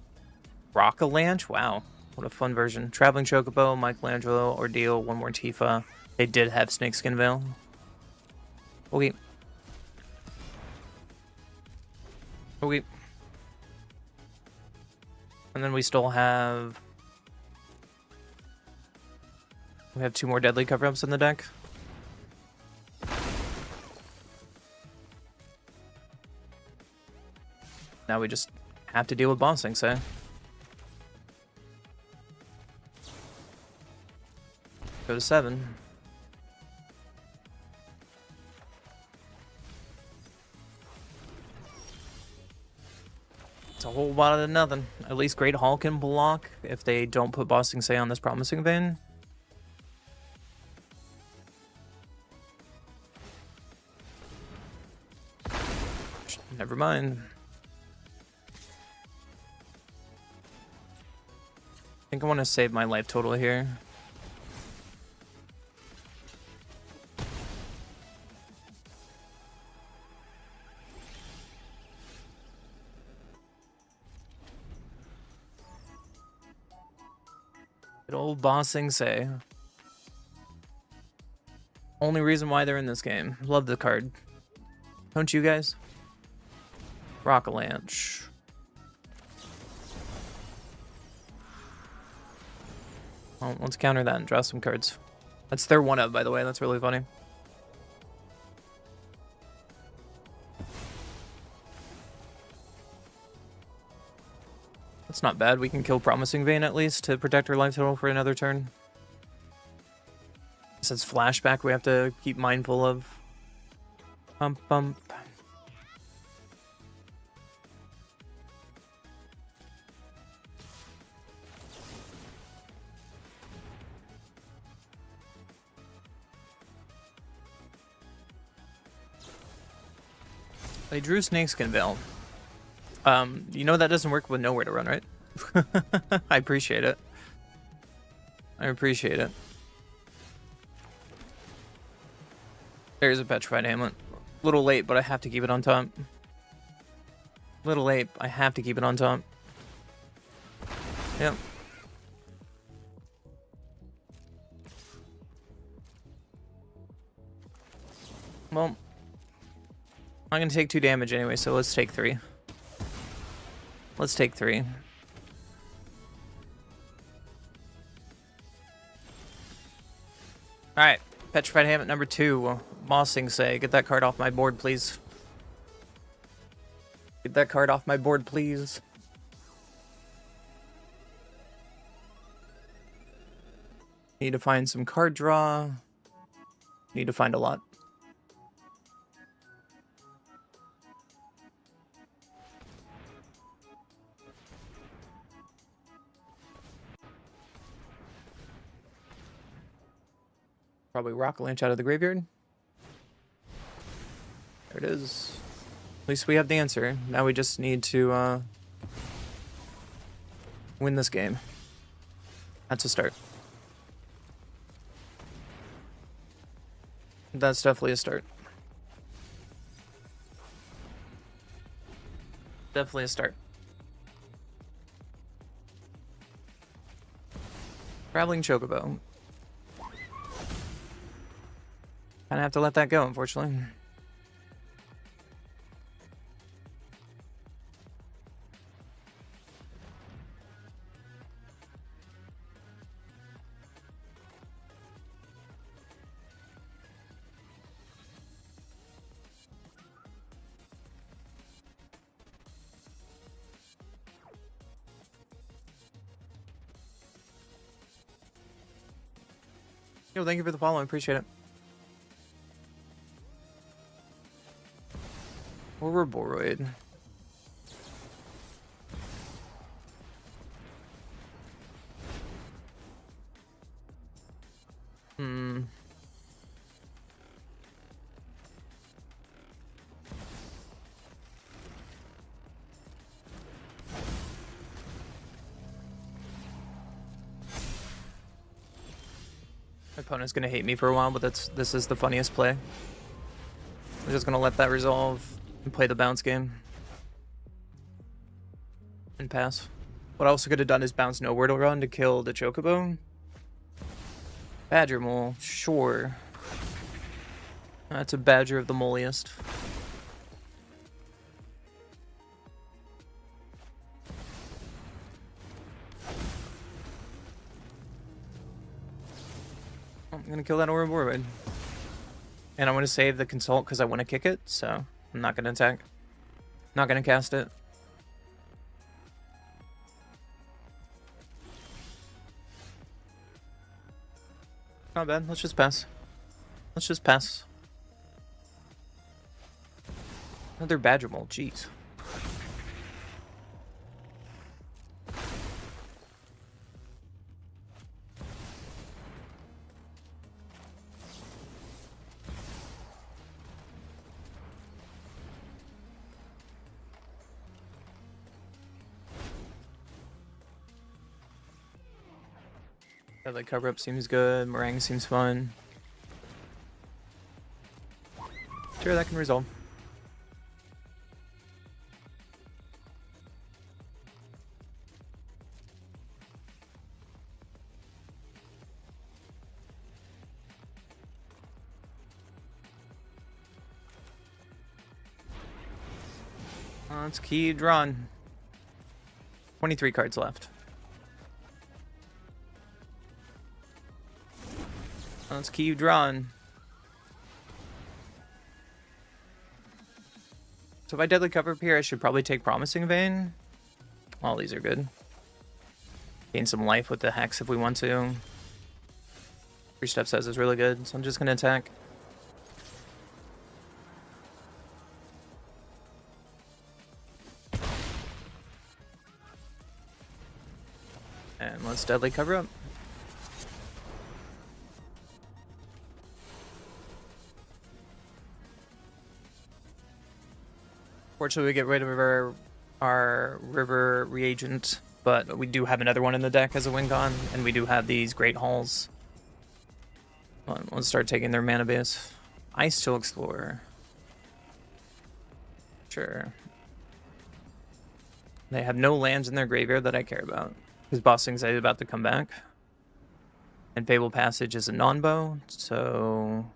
Rockalanche. Wow, what a fun version. Traveling Chocobo, Michelangelo, Ordeal, 1 more Tifa. They did have Snakeskin Veil. Okay. Okay. And then we still have... We have 2 more Deadly Cover-Ups in the deck. Now we just have to deal with Bossing, say. Go to 7. It's a whole lot of nothing. At least Great Hall can block if they don't put Bossing Say on this Promising Vein. Never mind. I think I want to save my life total here. Good old Bossing Say. Only reason why they're in this game. Love the card. Don't you guys? Rockalanche. Well, let's counter that and draw some cards. That's their 1-up, by the way. That's really funny. That's not bad. We can kill Promising Vein at least to protect our life total for another turn. Since flashback, we have to keep mindful of. Bump, bump. They drew Snakeskin Veil. You know that doesn't work with Nowhere to Run, right? I appreciate it. I appreciate it. There's a Petrified Hamlet. Little late, but I have to keep it on top. Little late, I have to keep it on top. Yep. Well, I'm gonna take 2 damage anyway, so let's take 3. Let's take 3. Alright, Petrified Hamlet number 2. Bossing Say, get that card off my board, please. Get that card off my board, please. Need to find some card draw. Need to find a lot. Probably Rockalanche out of the graveyard. There it is. At least we have the answer. Now we just need to win this game. That's a start. That's definitely a start. Definitely a start. Traveling Chocobo. Kinda have to let that go, unfortunately. Yo, thank you for the follow. I appreciate it. Ouroboros. My opponent's gonna hate me for a while, but this is the funniest play. I'm just gonna let that resolve and play the bounce game. And pass. What I also could have done is bounce nowhere to run to kill the Chocobo. Badger Mole, sure. That's a badger of the molliest. I'm gonna kill that Ouroboros. And I want to save the Consult because I want to kick it, so I'm not gonna attack. Not gonna cast it. Not bad. Let's just pass. Let's just pass. Another Badger Mole. Jeez. Deadly Cover Up seems good. Meringue seems fun. Sure, that can resolve. It's key drawn. 23 cards left. Let's key drawn. So if I deadly cover up here, I should probably take Promising Vein. All these are good. Gain some life with the Hex if we want to. 3-step says is really good, so I'm just gonna attack. And let's deadly cover up. Fortunately, we get rid of our river reagent, but we do have another one in the deck as a win con, and we do have these Great Halls. Let's start taking their mana base. Ice Till Explorer. Sure. They have no lands in their graveyard that I care about, because Boss Anxiety is about to come back. And Fable Passage is a non-bow, so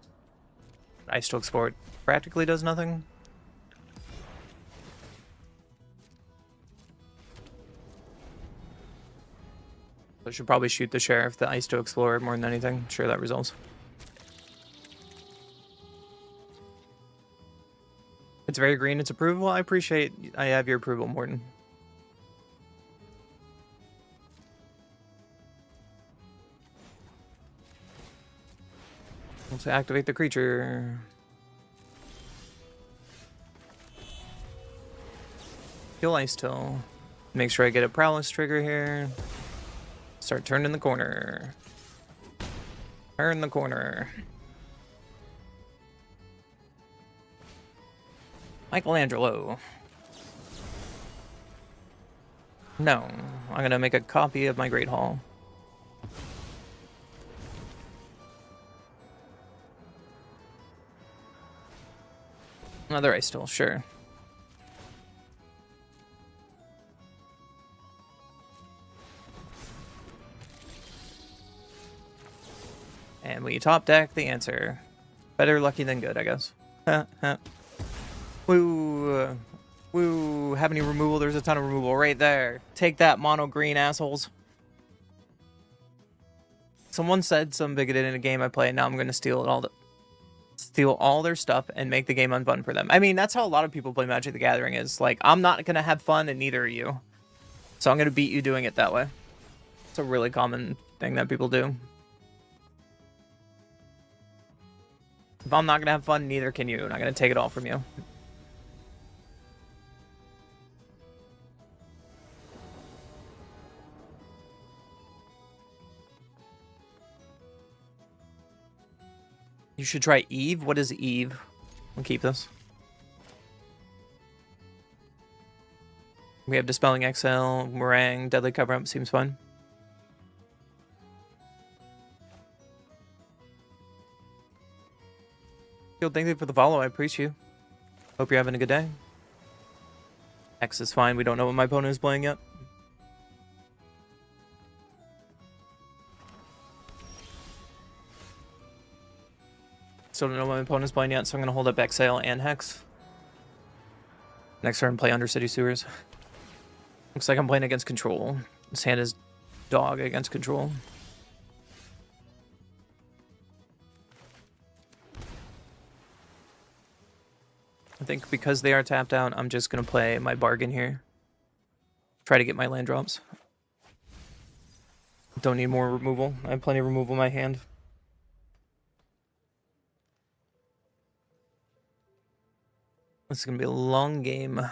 Ice Till Explorer practically does nothing. I should probably shoot the Sheriff, the Ice Till Explorer, more than anything. Sure, that resolves. It's very green, it's approval. I appreciate I have your approval, Morton. Let's activate the creature. Kill Ice Till. Make sure I get a Prowess trigger here. Start turning the corner. Turn the corner. Michelangelo. No, I'm gonna make a copy of my Great Hall. Another ice still, sure. And we top deck the answer. Better lucky than good, I guess. Woo. Woo. Have any removal? There's a ton of removal right there. Take that, mono green assholes. Someone said some bigoted in a game I play, and now I'm going to steal all their stuff and make the game unfun for them. I mean, that's how a lot of people play Magic the Gathering is. Like, I'm not going to have fun, and neither are you. So I'm going to beat you doing it that way. It's a really common thing that people do. If I'm not going to have fun, neither can you. And I'm going to take it all from you. You should try Eve. What is Eve? We'll keep this. We have Dispelling Exhale, Meringue, Deadly Cover-Up. Seems fun. Thank you for the follow. I appreciate you. Hope you're having a good day. X is fine. We don't know what my opponent is playing yet. Still don't know what my opponent's playing yet, so I'm going to hold up Exhale and Hex. Next turn, play Undercity Sewers. Looks like I'm playing against Control. This hand is dog against Control. I think because they are tapped out, I'm just going to play my bargain here. Try to get my land drops. Don't need more removal. I have plenty of removal in my hand. This is going to be a long game. I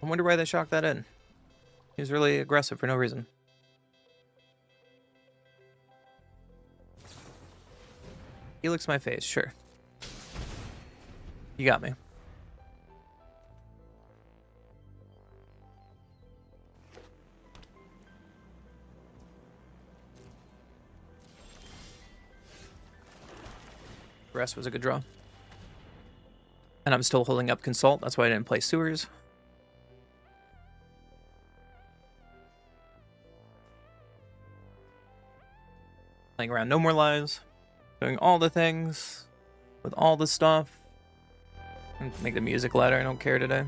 wonder why they shocked that in. He was really aggressive for no reason. Helix my face, sure. You got me. The rest was a good draw. And I'm still holding up Consult, that's why I didn't play Sewers. Playing around No More Lives. Doing all the things. With all the stuff. Make the music louder, I don't care today.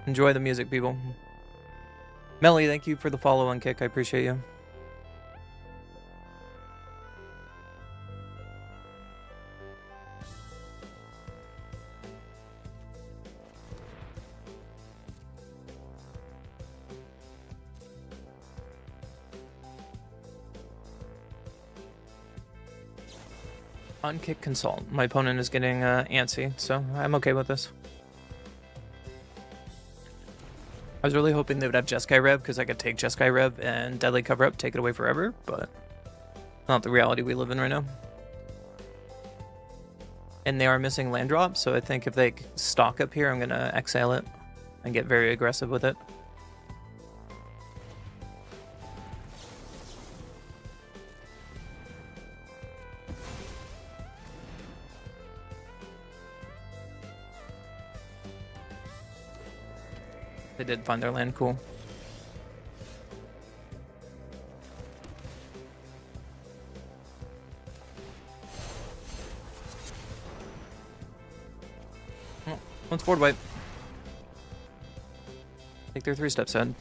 Enjoy the music, people. Melly, thank you for the follow on Kick, I appreciate you. Unkick Consult. My opponent is getting antsy, so I'm okay with this. I was really hoping they would have Jeskai Rev, because I could take Jeskai Rev and Deadly Cover-Up, take it away forever, but not the reality we live in right now. And they are missing land drops, so I think if they stock up here, I'm going to exile it and get very aggressive with it. They did find their land, cool. Oh, one's board wipe. I think they're 3 steps ahead.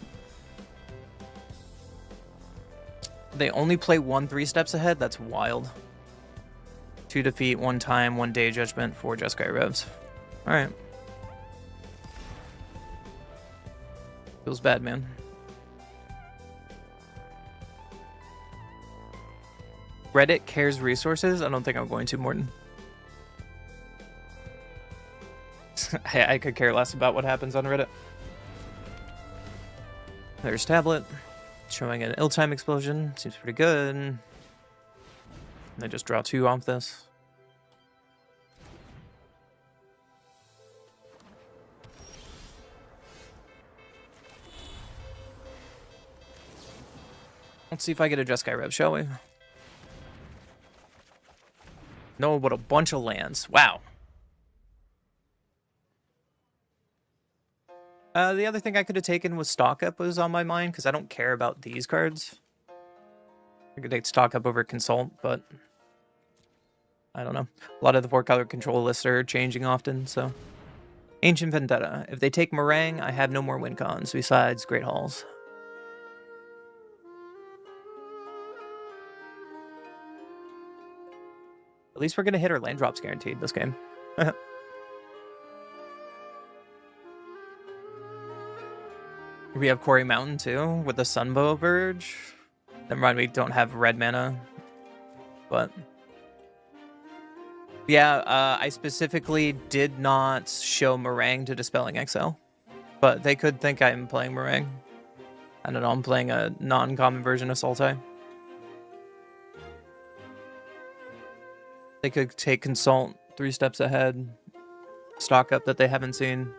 They only play 1 3 steps ahead? That's wild. 2 defeat, 1 time, 1 day judgment, 4 Jeskai Revs. Alright. Feels bad, man. Reddit cares resources? I don't think I'm going to, Morton. I could care less about what happens on Reddit. There's Tablet. Showing an ill-time explosion. Seems pretty good. They just draw 2 off this. Let's see if I get a Jeskai Rev, shall we? No, but a bunch of lands. Wow. The other thing I could have taken was Stock Up was on my mind, because I don't care about these cards. I could take Stock Up over Consult, but I don't know. A lot of the 4-color control lists are changing often, so. Ancient Vendetta. If they take Meringue, I have no more win cons besides Great Halls. At least we're going to hit our land drops guaranteed this game. We have Quarry Mountain too, with the Sunbow Verge. Never mind, we don't have red mana. But yeah, I specifically did not show Meringue to Dispelling Exile. But they could think I'm playing Meringue. I don't know, I'm playing a non-common version of Sultai. They could take Consult 3 steps ahead. Stock Up that they haven't seen.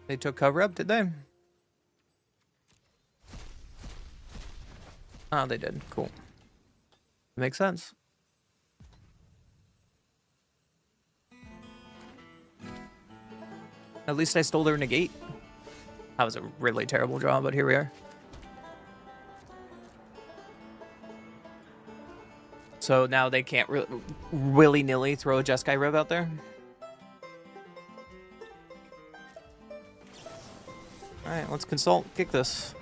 They took Cover Up, did they? Oh, they did. Cool. Makes sense. At least I stole their negate. That was a really terrible draw, but here we are. So now they can't willy-nilly throw a Jeskai Rev out there. Alright, let's Consult. Kick this.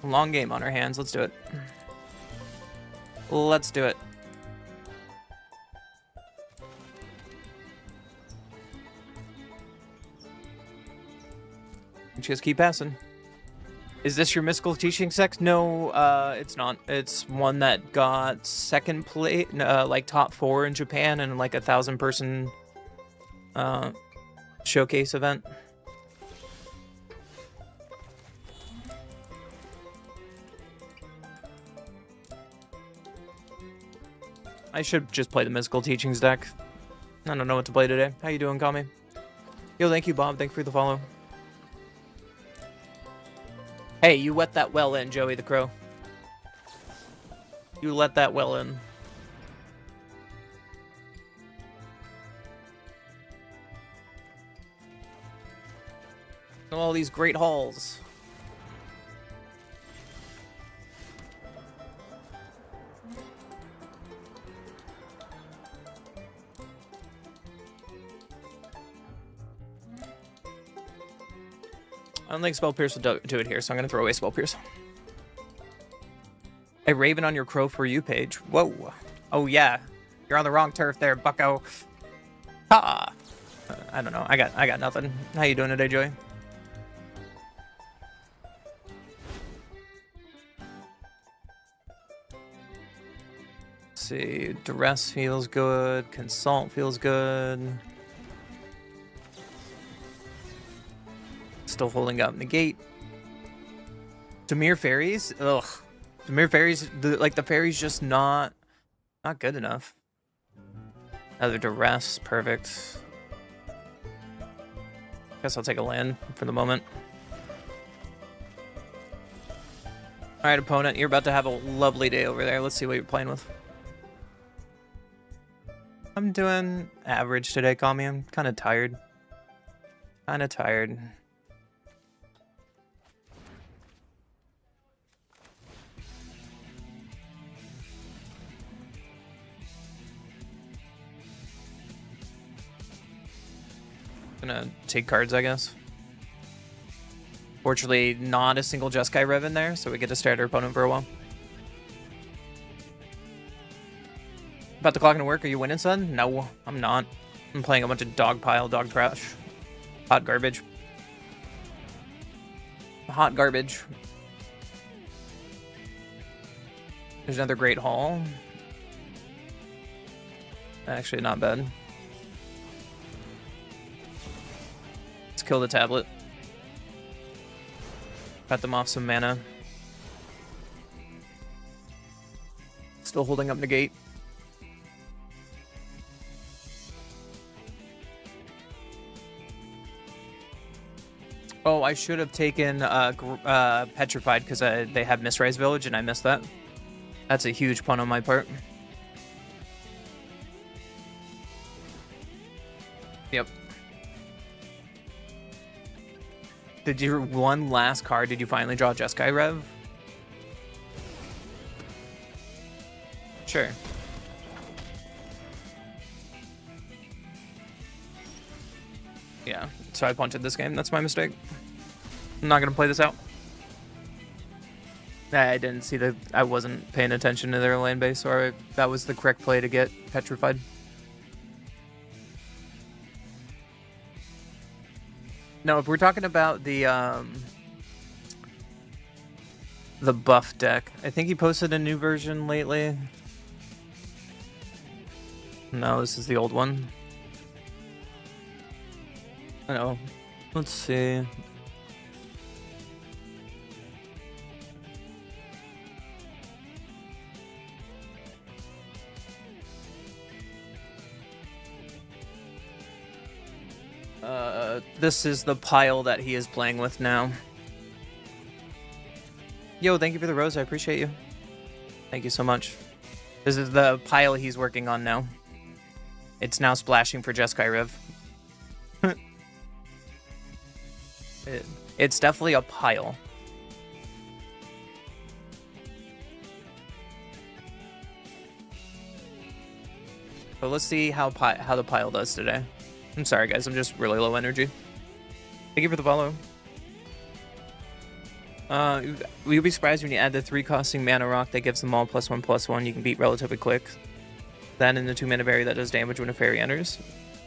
Long game on our hands. Let's do it. Let's do it. Just keep passing. Is this your Mystical Teaching Sect? No, it's not. It's one that got second place, like top 4 in Japan and like 1,000-person showcase event. I should just play the Mystical Teachings deck. I don't know what to play today. How you doing, Kami? Yo, thank you, Bob. Thank you for the follow. Hey, you let that well in, Joey the Crow. You let that well in. All these great halls. I don't think Spell Pierce will do it here, so I'm going to throw away Spell Pierce. A Raven on your Crow For You page. Whoa. Oh, yeah. You're on the wrong turf there, bucko. Ha! I don't know. I got nothing. How you doing today, Joey? Let's see. Duress feels good. Consult feels good. Still holding up Negate. Dimir Fairies? Ugh. Dimir Fairies, the fairy's just not good enough. Another Duress, perfect. Guess I'll take a land for the moment. Alright, opponent, you're about to have a lovely day over there. Let's see what you're playing with. I'm doing average today, Kami. I'm kind of tired. Gonna take cards, I guess. Fortunately, not a single Jeskai Rev in there, so we get to stare at our opponent for a while. About to clock into work. Are you winning, son? No, I'm not. I'm playing a bunch of dog pile, dog trash. Hot garbage. Hot garbage. There's another Great Hall. Actually, not bad. Let's kill the tablet. Cut them off some mana. Still holding up negate. Oh, I should have taken Petrified because they have Mistrise Village and I missed that. That's a huge pun on my part. Yep. Did you one last card? Did you finally draw Jeskai Rev? Sure. Yeah, so I punted this game. That's my mistake. I'm not gonna play this out. I didn't see the. I wasn't paying attention to their lane base, or that was the correct play to get Petrified. No, if we're talking about the buff deck, I think he posted a new version lately. No, this is the old one. I know. Let's see. This is the pile that he is playing with now. Yo, thank you for the rose. I appreciate you. Thank you so much. This is the pile he's working on now. It's now splashing for Jeskai Rev. It's definitely a pile. But let's see how the pile does today. I'm sorry, guys. I'm just really low energy. Thank you for the follow. You'll be surprised when you add the 3-costing mana rock that gives them all +1/+1. You can beat relatively quick. Then in the 2-mana berry that does damage when a fairy enters.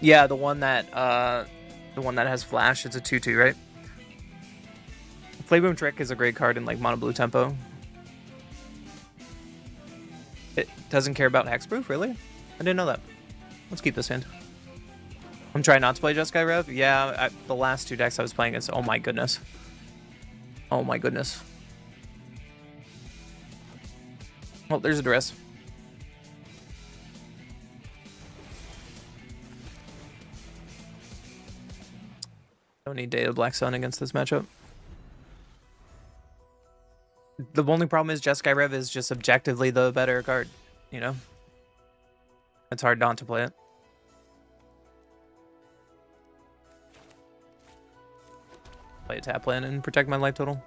Yeah, the one that has flash. It's a 2/2, right? Flayboom Trick is a great card in like mono blue tempo. It doesn't care about hexproof, really? I didn't know that. Let's keep this hand. I'm trying not to play Jeskai Rev. Yeah, the last 2 decks I was playing is... Oh my goodness. Oh my goodness. Well, there's a Duress. Don't need Data Black Sun against this matchup. The only problem is Jeskai Rev is just objectively the better card, you know? It's hard not to play it. Play a tap land and protect my life total.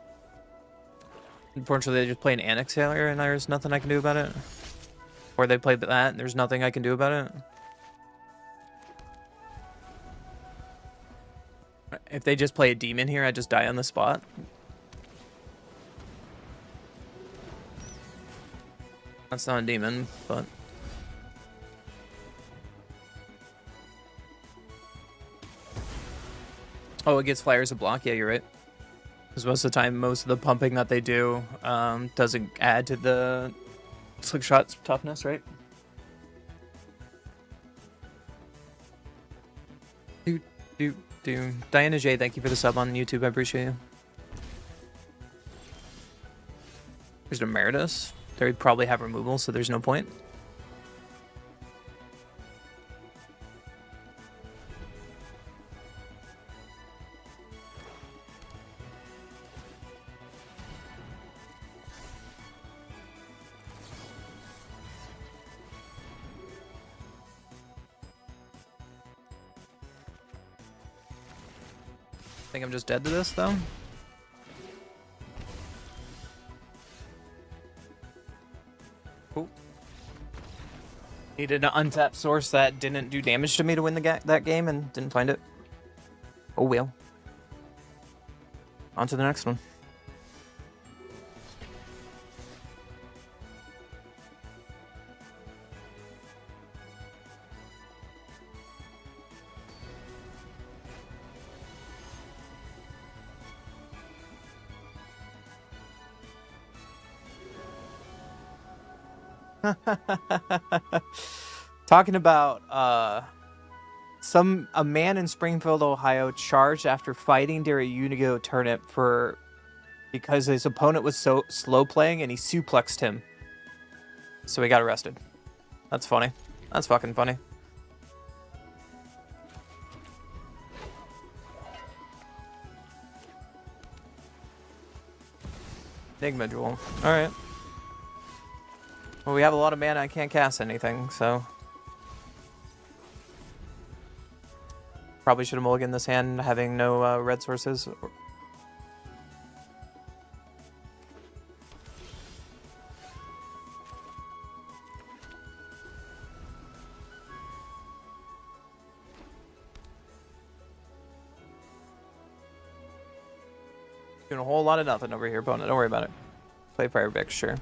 Unfortunately, they just play an Annex Sailor and there's nothing I can do about it. Or they play that and there's nothing I can do about it. If they just play a demon here, I just die on the spot. That's not a demon, but... Oh, it gets flyers a block? Yeah, you're right. Because most of the time, most of the pumping that they do doesn't add to the slick shot's toughness, right? Diana J, thank you for the sub on YouTube. I appreciate you. There's an Emeritus. They probably have removal, so there's no point. I think I'm just dead to this, though. Cool. Needed an untapped source that didn't do damage to me to win that game and didn't find it. Oh well. On to the next one. Talking about a man in Springfield, Ohio charged after fighting during a Yu-Gi-Oh tournament because his opponent was so slow playing and he suplexed him. So he got arrested. That's funny. That's fucking funny. Enigma Jewel. Alright. Well, we have a lot of mana. I can't cast anything, so... Probably should have mulliganed this hand, having no red sources. Doing a whole lot of nothing over here, opponent. Don't worry about it. Play Firebix, sure.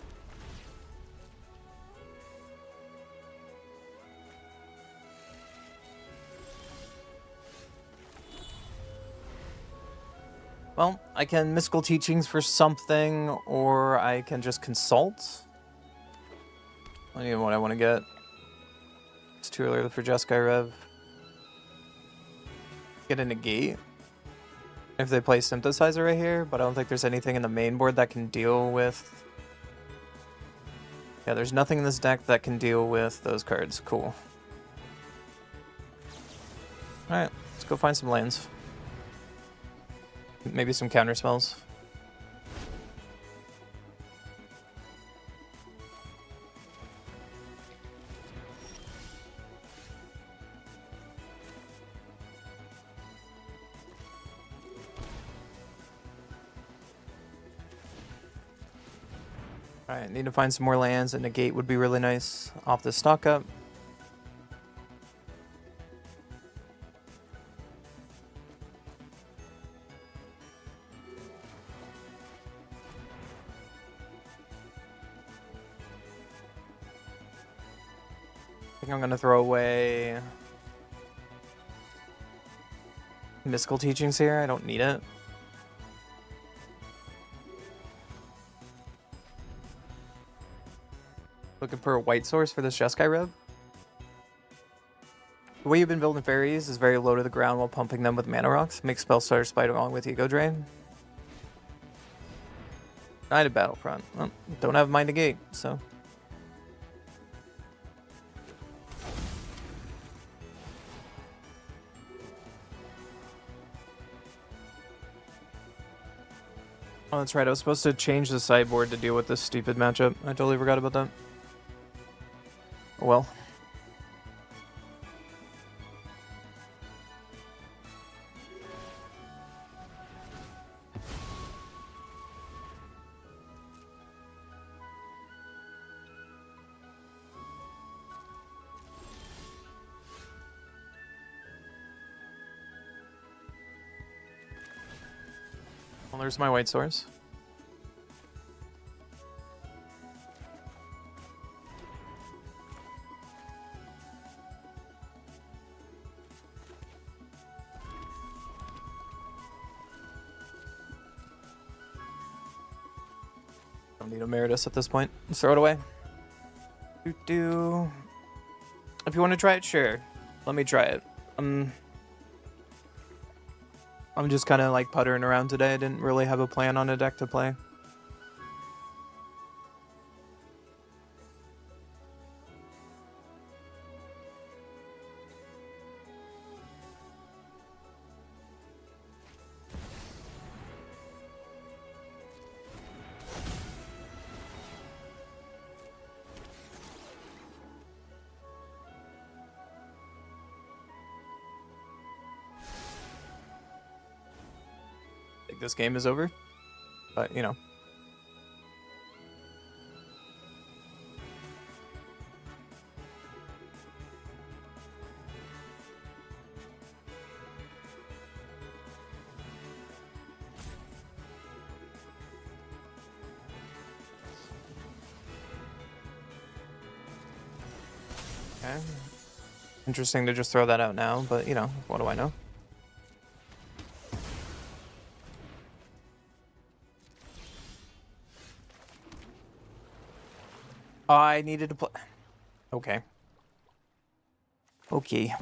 Well, I can Mystical Teachings for something, or I can just consult. I don't even know what I want to get. It's too early for Jeskai Rev. Get a negate. If they play Synthesizer right here, but I don't think there's anything in the main board that can deal with... Yeah, there's nothing in this deck that can deal with those cards. Cool. Alright, let's go find some lands. Maybe some counter spells. Alright, need to find some more lands, and negate would be really nice off the stock up. I think I'm gonna throw away Mystical Teachings here. I don't need it. Looking for a white source for this Jeskai Rev. The way you've been building fairies is very low to the ground while pumping them with mana rocks. Make Spellstarter Spider along with Ego Drain. Knight of Battlefront. Well, don't have Mind Negate, so... Oh, that's right. I was supposed to change the sideboard to deal with this stupid matchup. I totally forgot about that. Oh well. Well, there's my white source. Don't need Emeritus at this point. Let's throw it away. If you want to try it, sure. Let me try it. I'm just kind of like puttering around today. I didn't really have a plan on a deck to play. This game is over, but you know. Okay. Interesting to just throw that out now, but you know, what do I know? I needed to play. Okay. Okay.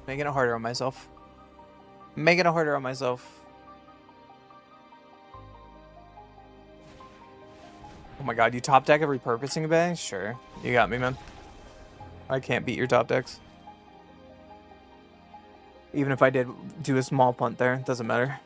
Making it harder on myself. Making it harder on myself. Oh my god, you top deck a repurposing bay? Sure. You got me, man. I can't beat your top decks. Even if I did do a small punt there, it doesn't matter.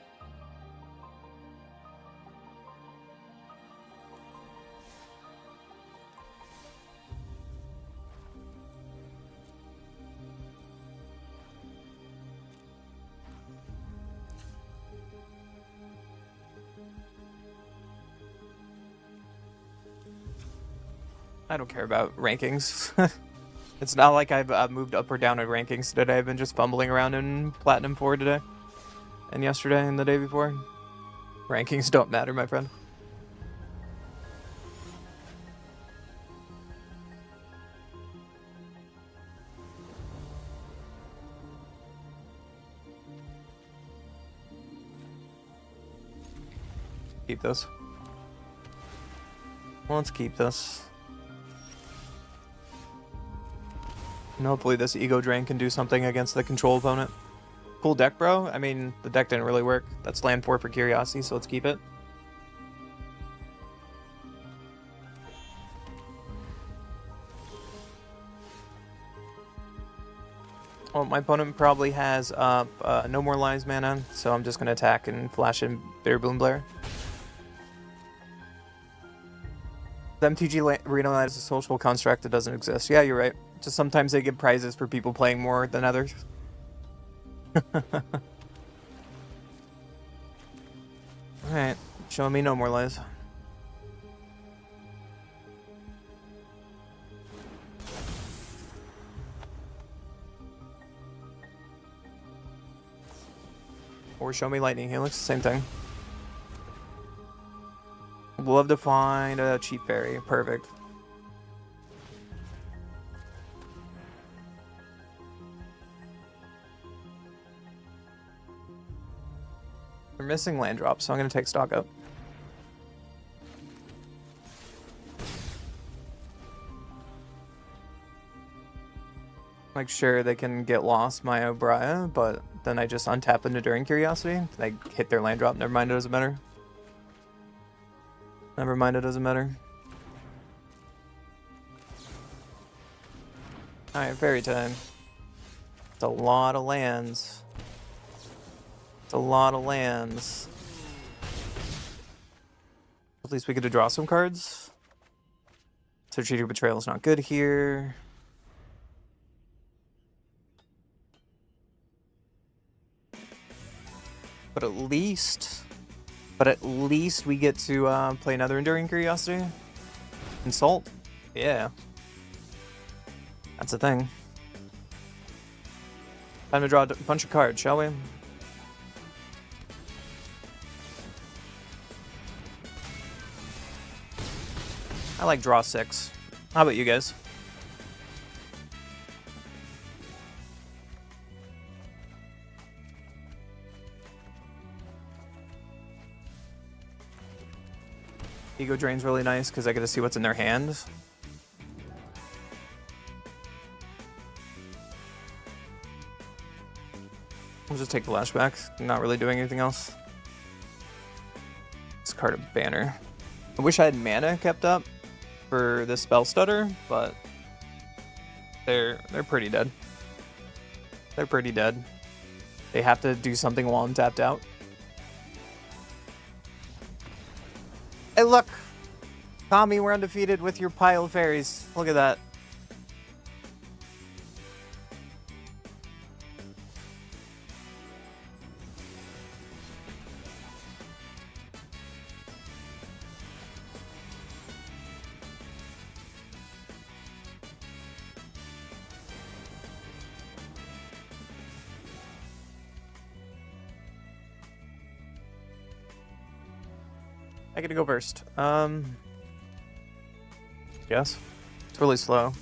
I don't care about rankings. It's not like I've moved up or down in rankings today. I've been just fumbling around in Platinum 4 today. And yesterday and the day before. Rankings don't matter, my friend. Keep this. Well, let's keep this. And hopefully this Ego Drain can do something against the control opponent. Cool deck, bro. I mean, the deck didn't really work. That's land 4 for Curiosity, so let's keep it. Well, my opponent probably has no more Lies mana, so I'm just going to attack and flash in Bitter Boom Blair. The MTG Arena is a social construct that doesn't exist. Yeah, you're right. Just sometimes they give prizes for people playing more than others. Alright, show me no more lies. Or show me Lightning Helix, same thing. Would love to find a cheap fairy. Perfect. We're missing land drops, so I'm going to take stock up. Like, sure, they can get lost my O'Brien, but then I just untap into Enduring Curiosity. They hit their land drop. Never mind, it doesn't matter. Never mind, it doesn't matter. Alright, Fairy Time. It's a lot of lands. It's a lot of lands. At least we get to draw some cards. So Strategic Betrayal is not good here. But at least we get to play another Enduring Curiosity. Insult? Yeah. That's the thing. Time to draw a bunch of cards, shall we? I like draw 6. How about you guys? Ego Drain's really nice because I get to see what's in their hand. I'll just take the Flashback. Not really doing anything else. Discard a Banner. I wish I had mana kept up for the Spell Stutter, but they're pretty dead. They're pretty dead. They have to do something while I'm tapped out. Hey, look! Tommy, we're undefeated with your pile of fairies. Look at that. I get to go first. Yes. It's really slow.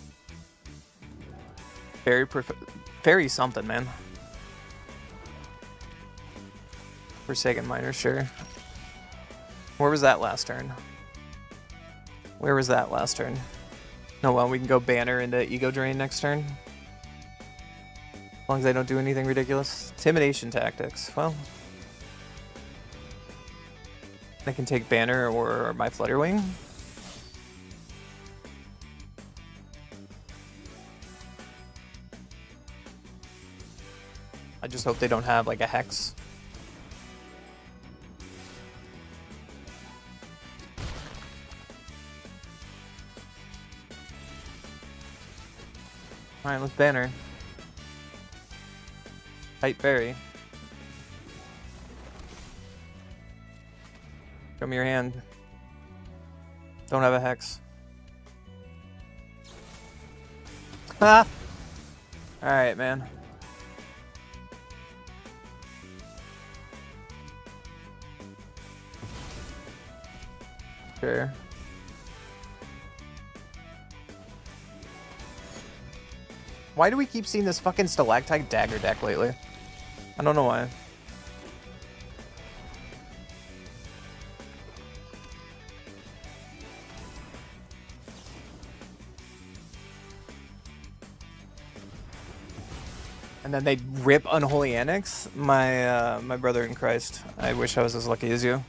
Very something, man. Forsaken Miner, sure. Where was that last turn? Where was that last turn? No, well, we can go Banner into Ego Drain next turn. As long as I don't do anything ridiculous. Intimidation tactics. Well, I can take Banner or my Flutterwing. I just hope they don't have like a Hex. Alright, let's Banner. Tight Fairy. Show me your hand. Don't have a Hex. Ha! Alright, man. Sure. Why do we keep seeing this fucking Stalactite Dagger deck lately? I don't know why. And then they rip Unholy Annex? My brother in Christ. I wish I was as lucky as you.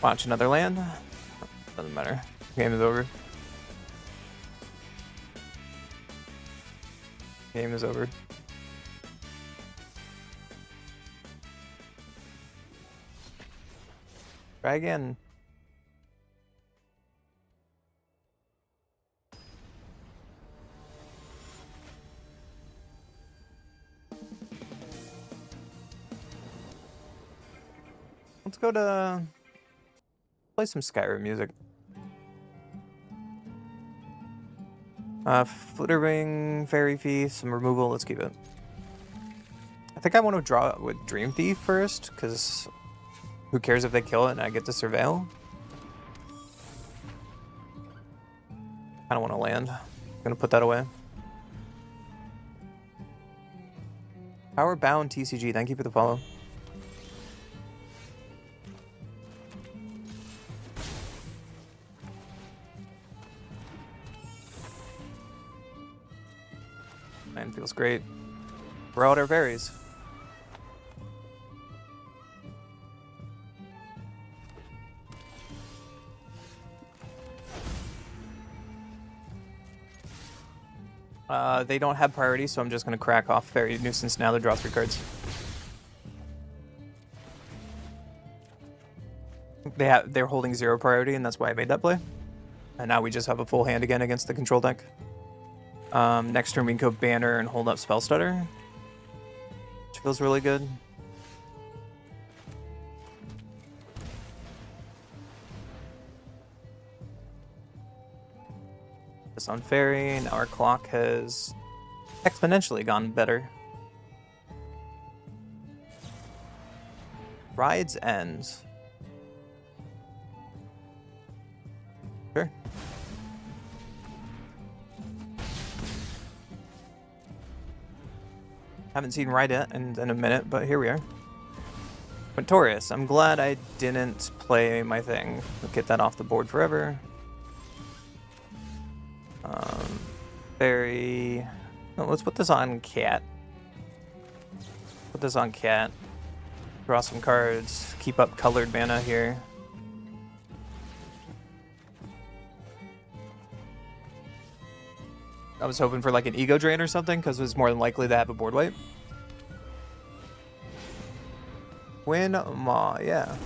Watch another land. Doesn't matter. Game is over. Game is over. Try again. Let's go to play some Skyrim music. Flitterwing, Fairy Feast, some removal. Let's keep it. I think I want to draw with Dream Thief first, because who cares if they kill it and I get to surveil? I don't want to land. I'm gonna put that away. Power Bound TCG, thank you for the follow. Man, feels great. We're out our fairies. They don't have priority, so I'm just gonna crack off Fairy Nuisance now to draw 3 cards. They're holding 0 priority, and that's why I made that play. And now we just have a full hand again against the control deck. Next turn we can go Banner and hold up Spell Stutter, which feels really good. This on Fairy, now our clock has exponentially gone better. Rides ends. Sure. Haven't seen Ride in a minute, but here we are. Quintorius, I'm glad I didn't play my thing. We'll get that off the board forever. Fairy. Oh, let's put this on Cat. Put this on Cat. Draw some cards. Keep up colored mana here. I was hoping for like an Ego Drain or something, because it's more than likely to have a board wipe. Win Maw, yeah.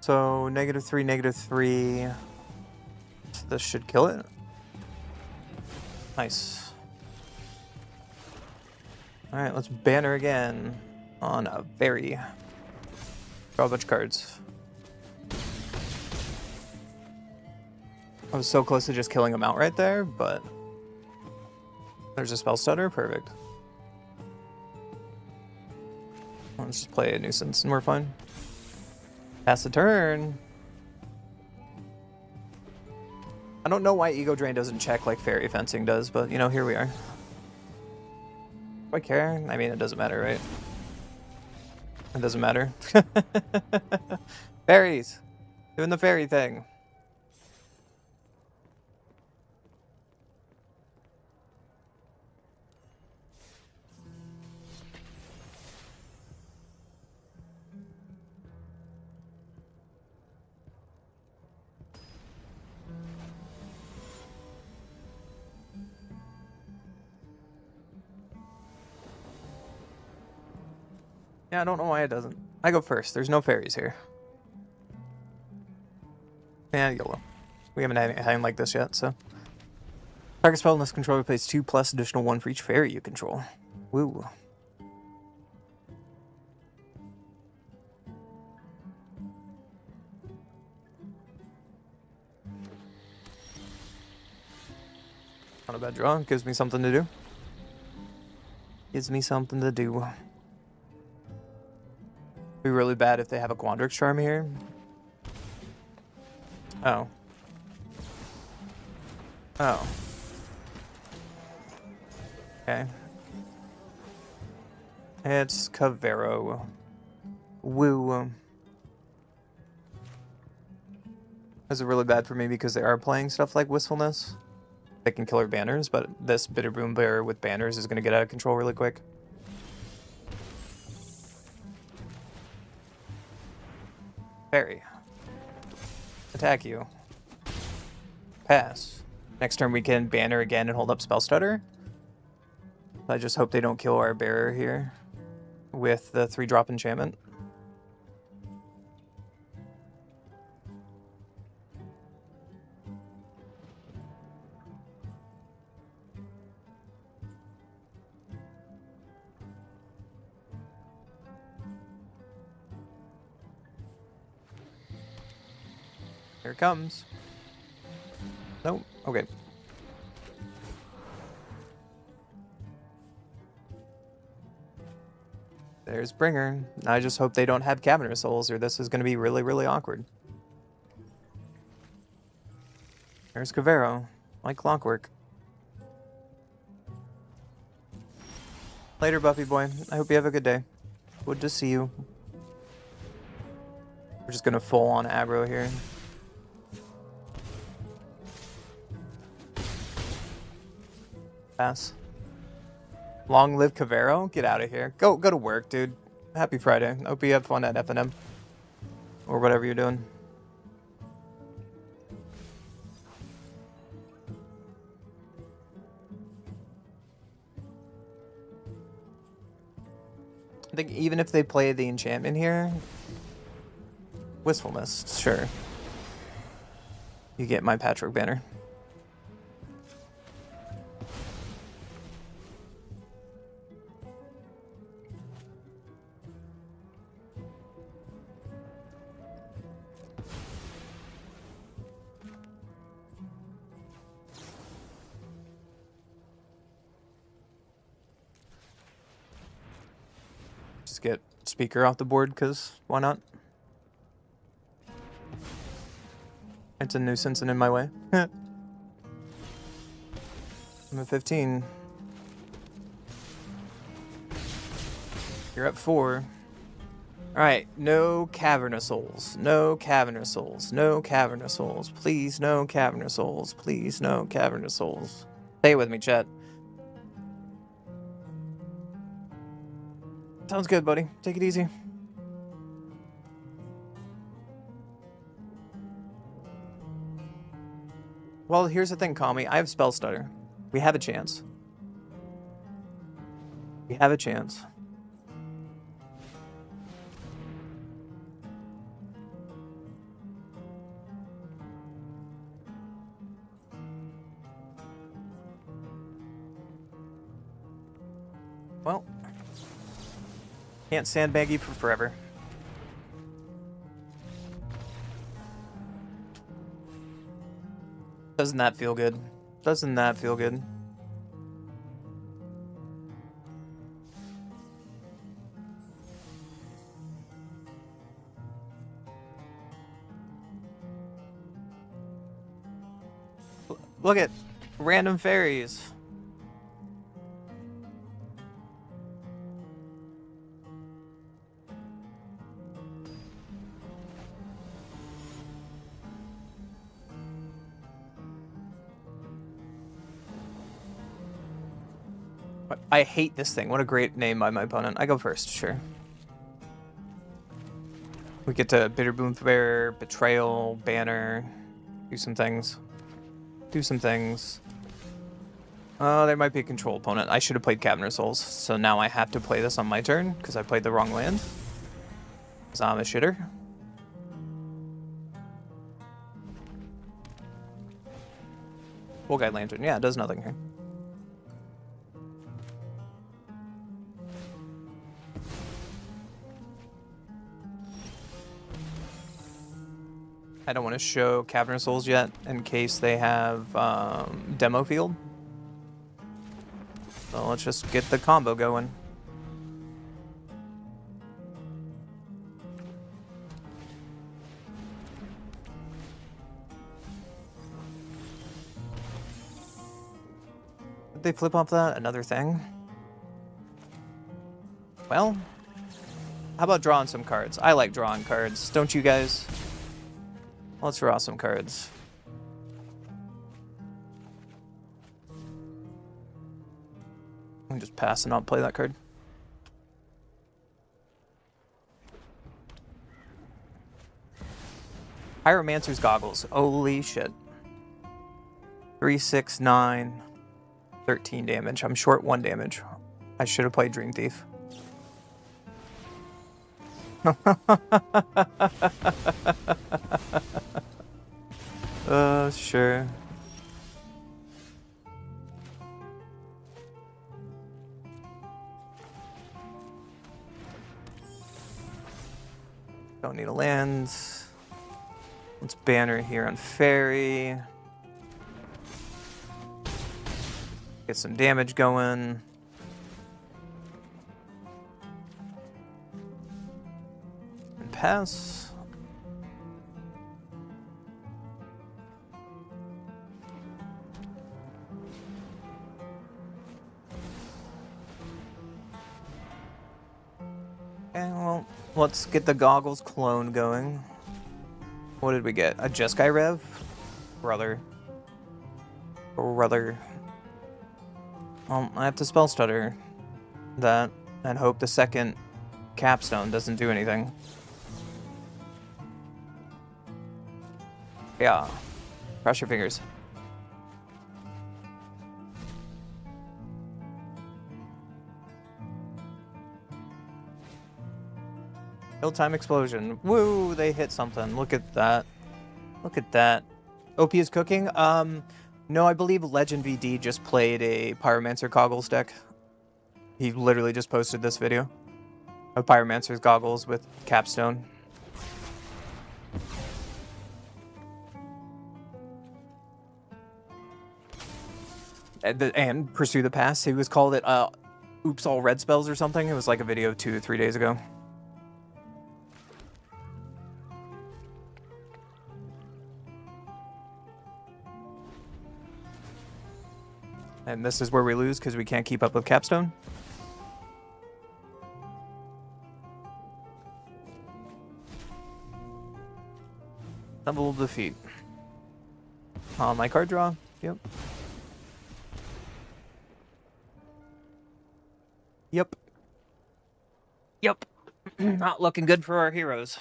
So, -3, -3. This should kill it. Nice. Alright, let's Banner again on a Fairy. Draw a bunch of cards. I was so close to just killing him out right there, but there's a Spell Stutter, perfect. Let's just play a nuisance and we're fine. Pass the turn. I don't know why Ego Drain doesn't check like Fairy Fencing does, but you know, here we are. Do I care? I mean, it doesn't matter, right? It doesn't matter. Fairies! Doing the fairy thing. Yeah, I don't know why it doesn't. I go first. There's no fairies here. Yeah, YOLO. We haven't had anything like this yet, so. Target spell unless controller plays 2 plus additional 1 for each fairy you control. Woo. Not a bad draw. Gives me something to do. Gives me something to do. Be really bad if they have a Quandrix Charm here. Oh. Oh. Okay. It's Cavero. Woo. This is really bad for me because they are playing stuff like Wistfulness. They can kill our banners, but this Bitterboom Bear with banners is going to get out of control really quick. Fairy. Attack you. Pass. Next turn we can banner again and hold up Spell Stutter. I just hope they don't kill our bearer here with the 3-drop enchantment. Here it comes. Nope. Okay. There's Bringer. I just hope they don't have Cavernous Souls or this is going to be really, really awkward. There's Cavero. Like clockwork. Later, Buffy boy. I hope you have a good day. Good to see you. We're just going to full on aggro here. Pass. Long live Cavero. Get out of here. Go to work, dude. Happy Friday. Hope you have fun at FNM. Or whatever you're doing. I think even if they play the enchantment here, Wistfulness, sure. You get my Patchwork banner. Just get Speaker off the board, because why not? It's a nuisance and in my way. I'm at 15. You're at 4. Alright, no Cavernous Souls. No Cavernous Souls. No Cavernous Souls. Please, no Cavernous Souls. Please, no Cavernous Souls. Stay with me, chat. Sounds good, buddy. Take it easy. Well, here's the thing, Kami. I have Spell Stutter. We have a chance. We have a chance. Well, can't sandbag you for forever. Doesn't that feel good? Doesn't that feel good? Look at random fairies. I hate this thing. What a great name by my opponent. I go first, sure. We get to Bitterboom Bearer, Betrayal, Banner, do some things. Do some things. There might be a control opponent. I should have played Cavern of Souls, so now I have to play this on my turn, because I played the wrong land. Because I'm a shitter. Full Guide Lantern. Yeah, it does nothing here. I don't want to show Cavern of Souls yet in case they have demo field. So let's just get the combo going. Did they flip off that? Another thing? Well, how about drawing some cards? I like drawing cards. Don't you guys? Let's draw some cards. I'm just pass and not play that card. Pyromancer's Goggles. Holy shit. 3, 6, 9, 13 damage. I'm short 1 damage. I should have played Dream Thief. Sure. Don't need a land. Let's Banner here on Fairy. Get some damage going. And pass. Okay, well, let's get the Goggles clone going. What did we get? A Jeskai Rev? Brother. Brother. Well, I have to Spell Stutter that and hope the second Capstone doesn't do anything. Yeah. Cross your fingers. Time Explosion. Woo, they hit something. Look at that. Look at that. OP is cooking. No, I believe Legend VD just played a Pyromancer Goggles deck. He literally just posted this video of Pyromancer's Goggles with Capstone. And Pursue the Past. He was called it Oops All Red Spells or something. It was like a video 2 or 3 days ago. And this is where we lose because we can't keep up with Capstone. Double defeat. My card draw. Yep. Yep. Yep. Not looking good for our heroes.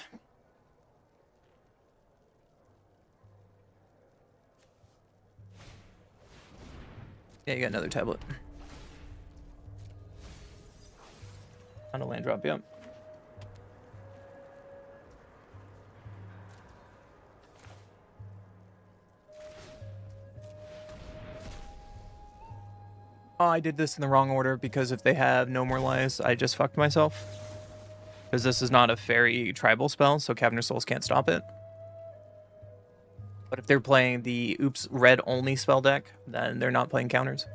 Yeah, you got another tablet. On a land drop, yep. Oh, I did this in the wrong order because if they have No More Lies, I just fucked myself. Because this is not a fairy tribal spell, so Cavern of Souls can't stop it. But if they're playing the Oops Red only spell deck, then they're not playing counters.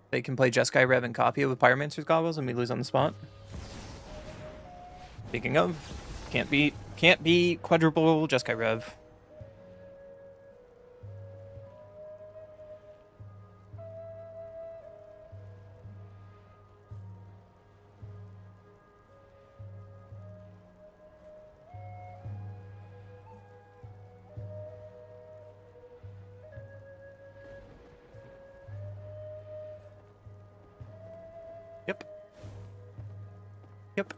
They can play Jeskai Rev and copy it with Pyromancer's Goggles and we lose on the spot. Speaking of, Can't beat quadruple Jeskai Rev. Yep.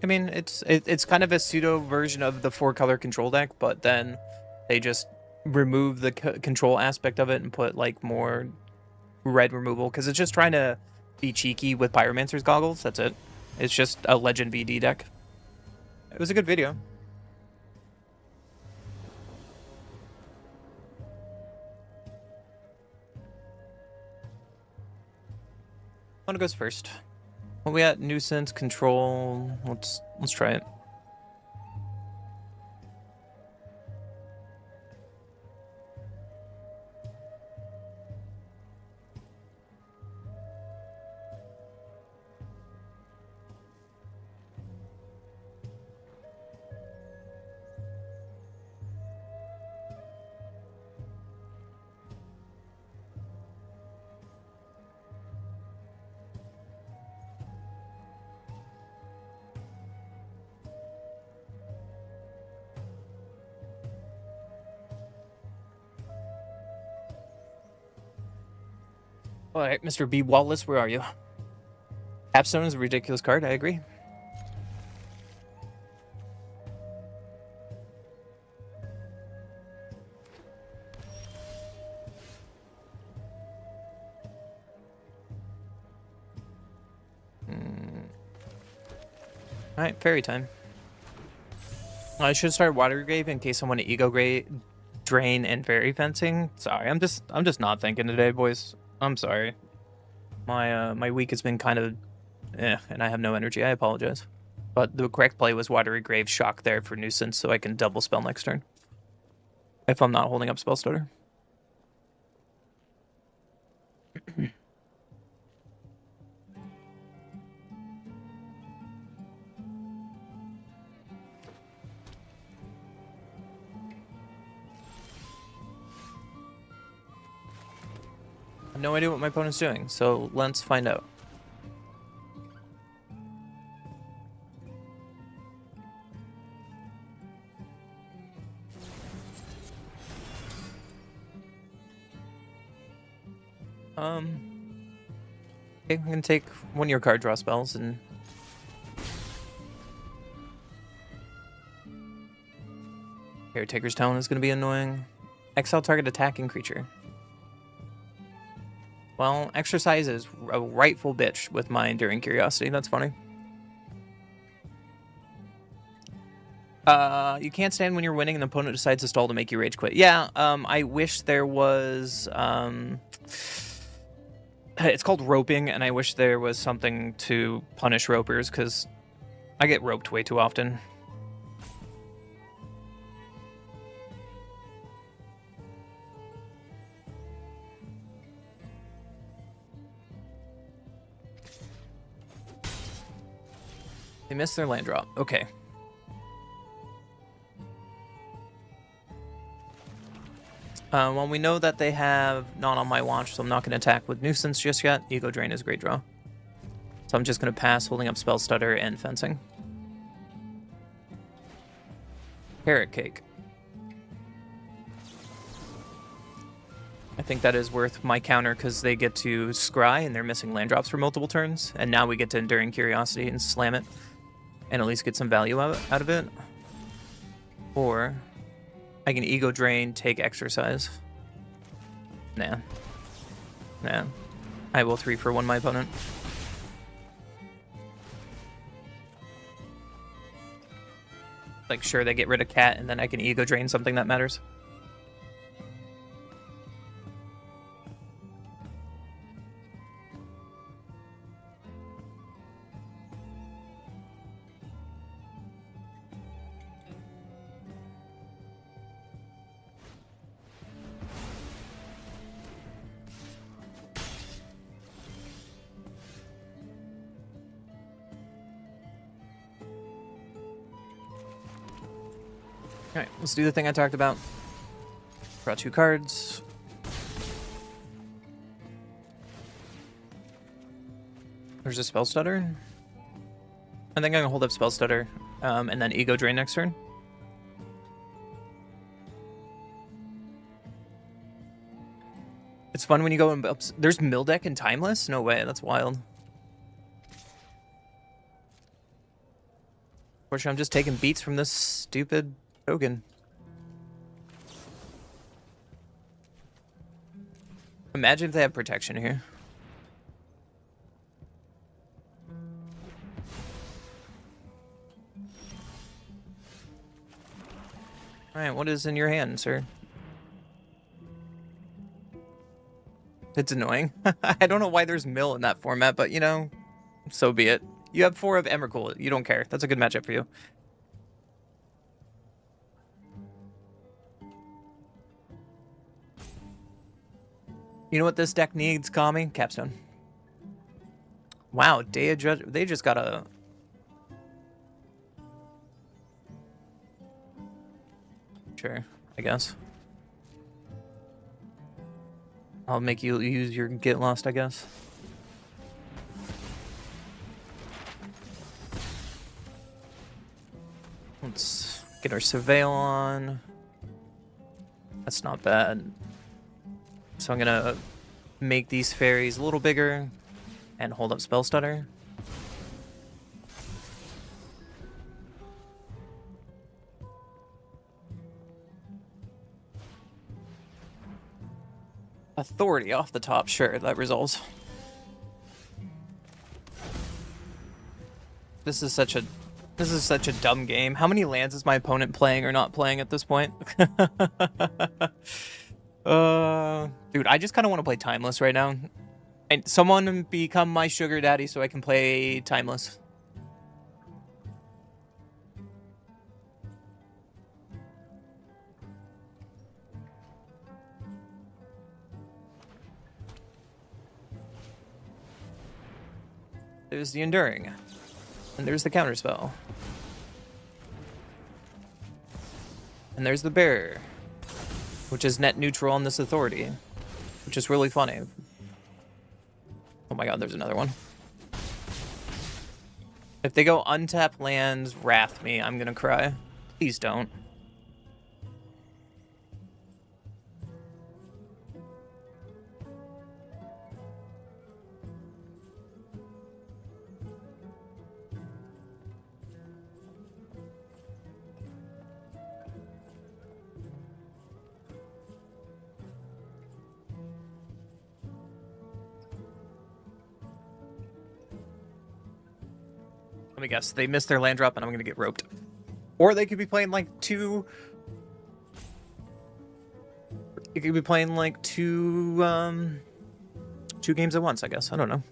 I mean, it's kind of a pseudo version of the 4-color control deck, but then they just remove the control aspect of it and put like more red removal because it's just trying to be cheeky with Pyromancer's goggles. That's it. It's just a Legend VD deck. It was a good video. One goes first. Well, we got nuisance control. Let's try it. All right, Mr. B. Wallace, where are you? Capstone is a ridiculous card. I agree. All right, fairy time. I should start Watery Grave in case I want to Ego Drain and Fairy Fencing. Sorry, I'm just not thinking today, boys. I'm sorry. My week has been kind of and I have no energy. I apologize. But the correct play was Watery Grave Shock there for Nuisance so I can double spell next turn. If I'm not holding up Spell Stutter. I have no idea what my opponent's doing, so let's find out. Okay, I'm gonna take one of your card draw spells and Caretaker's Talon is gonna be annoying. Exile target attacking creature. Well, Exercise is a rightful bitch with my Enduring Curiosity. That's funny. You can't stand when you're winning and the opponent decides to stall to make you rage quit. Yeah, I wish there was... It's called roping, and I wish there was something to punish ropers, because I get roped way too often. They missed their land drop. Okay. Well, we know that they have Not on My Watch, so I'm not going to attack with Nuisance just yet. Ego Drain is a great draw. So I'm just going to pass, holding up Spell Stutter and Fencing. Carrot Cake. I think that is worth my counter because they get to Scry and they're missing land drops for multiple turns. And now we get to Enduring Curiosity and slam it. And at least get some value out of it. Or I can Ego Drain, take Exercise. Nah. Nah. I will 3-for-1 my opponent. Like, sure, they get rid of Cat, and then I can Ego Drain something that matters. Alright, let's do the thing I talked about. Draw 2 cards. There's a Spell Stutter. I think I can hold up Spell Stutter, and then Ego Drain next turn. It's fun when you go up. There's Mildeck and Timeless? No way, that's wild. Unfortunately, I'm just taking beats from this stupid token. Imagine if they have protection here. Alright, what is in your hand, sir? It's annoying. I don't know why there's mill in that format, but you know, so be it. You have 4 of Emrakul. You don't care. That's a good matchup for you. You know what this deck needs, Kami? Capstone. Wow, Day of Judge. They just got a... Sure, I guess. I'll make you use your Get Lost, I guess. Let's get our Surveil on. That's not bad. So I'm gonna make these fairies a little bigger and hold up Spell Stutter. Authority off the top, sure, that resolves. This is such a dumb game. How many lands is my opponent playing or not playing at this point? Dude, I just kind of want to play Timeless right now. And someone become my sugar daddy so I can play Timeless. There's the Enduring. And there's the Counterspell. And there's the Bear, which is net neutral on this Authority, which is really funny. Oh my god, there's another one. If they go untap lands, Wrath me, I'm gonna cry. Please don't. Let me guess. They missed their land drop and I'm going to get roped. Or they could be playing like two... It could be playing like two games at once, I guess. I don't know.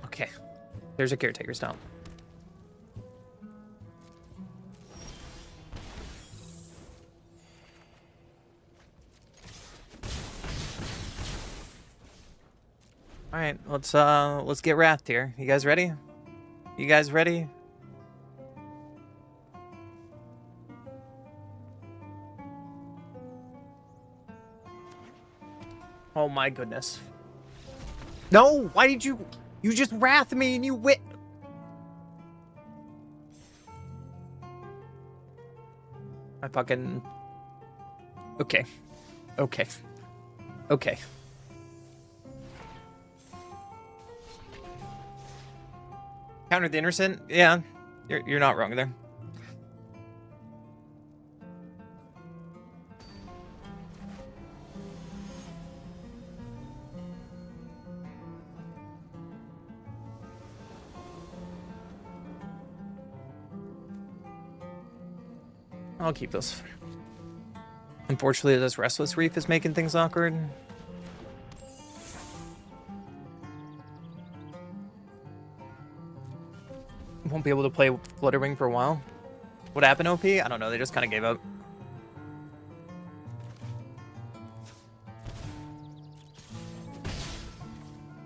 Okay. There's a Caretaker's Stomp. All right, let's get Wrathed here. You guys ready? You guys ready? Oh my goodness. No, why did you just Wrath me and you wit. I fucking... Okay. Okay. Okay. Counter the Innocent? Yeah, you're not wrong there. I'll keep this. Unfortunately, this Restless Reef is making things awkward. Won't be able to play Flutterwing for a while. What happened, OP? I don't know. They just kind of gave up.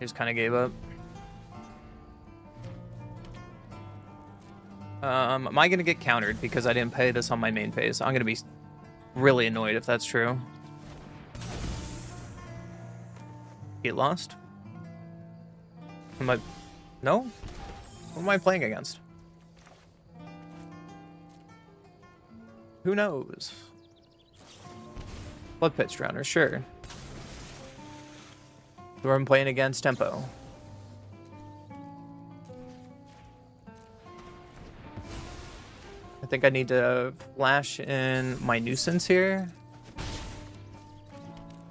Just kind of gave up. Am I going to get countered because I didn't pay this on my main phase? I'm going to be really annoyed if that's true. Get lost? Am I... No? What am I playing against? Who knows? Blood Pitch Drowner, sure. Who I'm playing against? Tempo. I think I need to flash in my Nuisance here.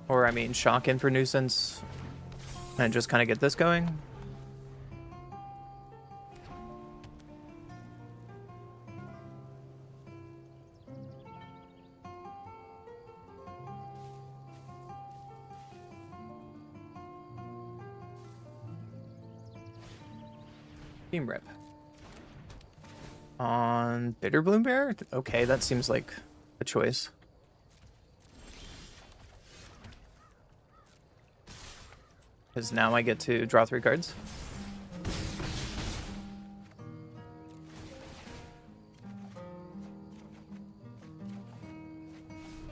Or, I mean, shock in for Nuisance. And just kind of get this going. Team Rip. On Bitter Bloom Bear? Okay, that seems like a choice. Because now I get to draw 3 cards.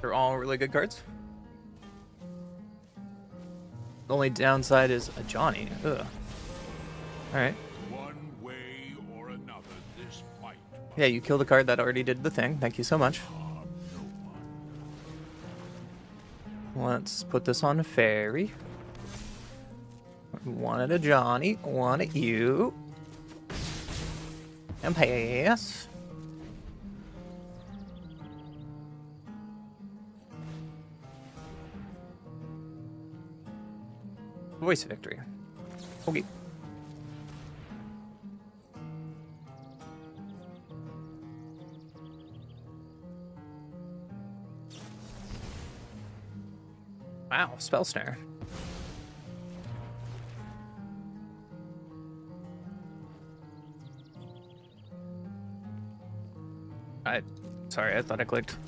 They're all really good cards. The only downside is a Johnny. Ugh. Alright. Yeah, you killed a card that already did the thing. Thank you so much. Let's put this on a fairy. One at a Johnny, one at you. And pass. Voice Victory. Okay. Wow, Spell Snare. Sorry, I thought I clicked.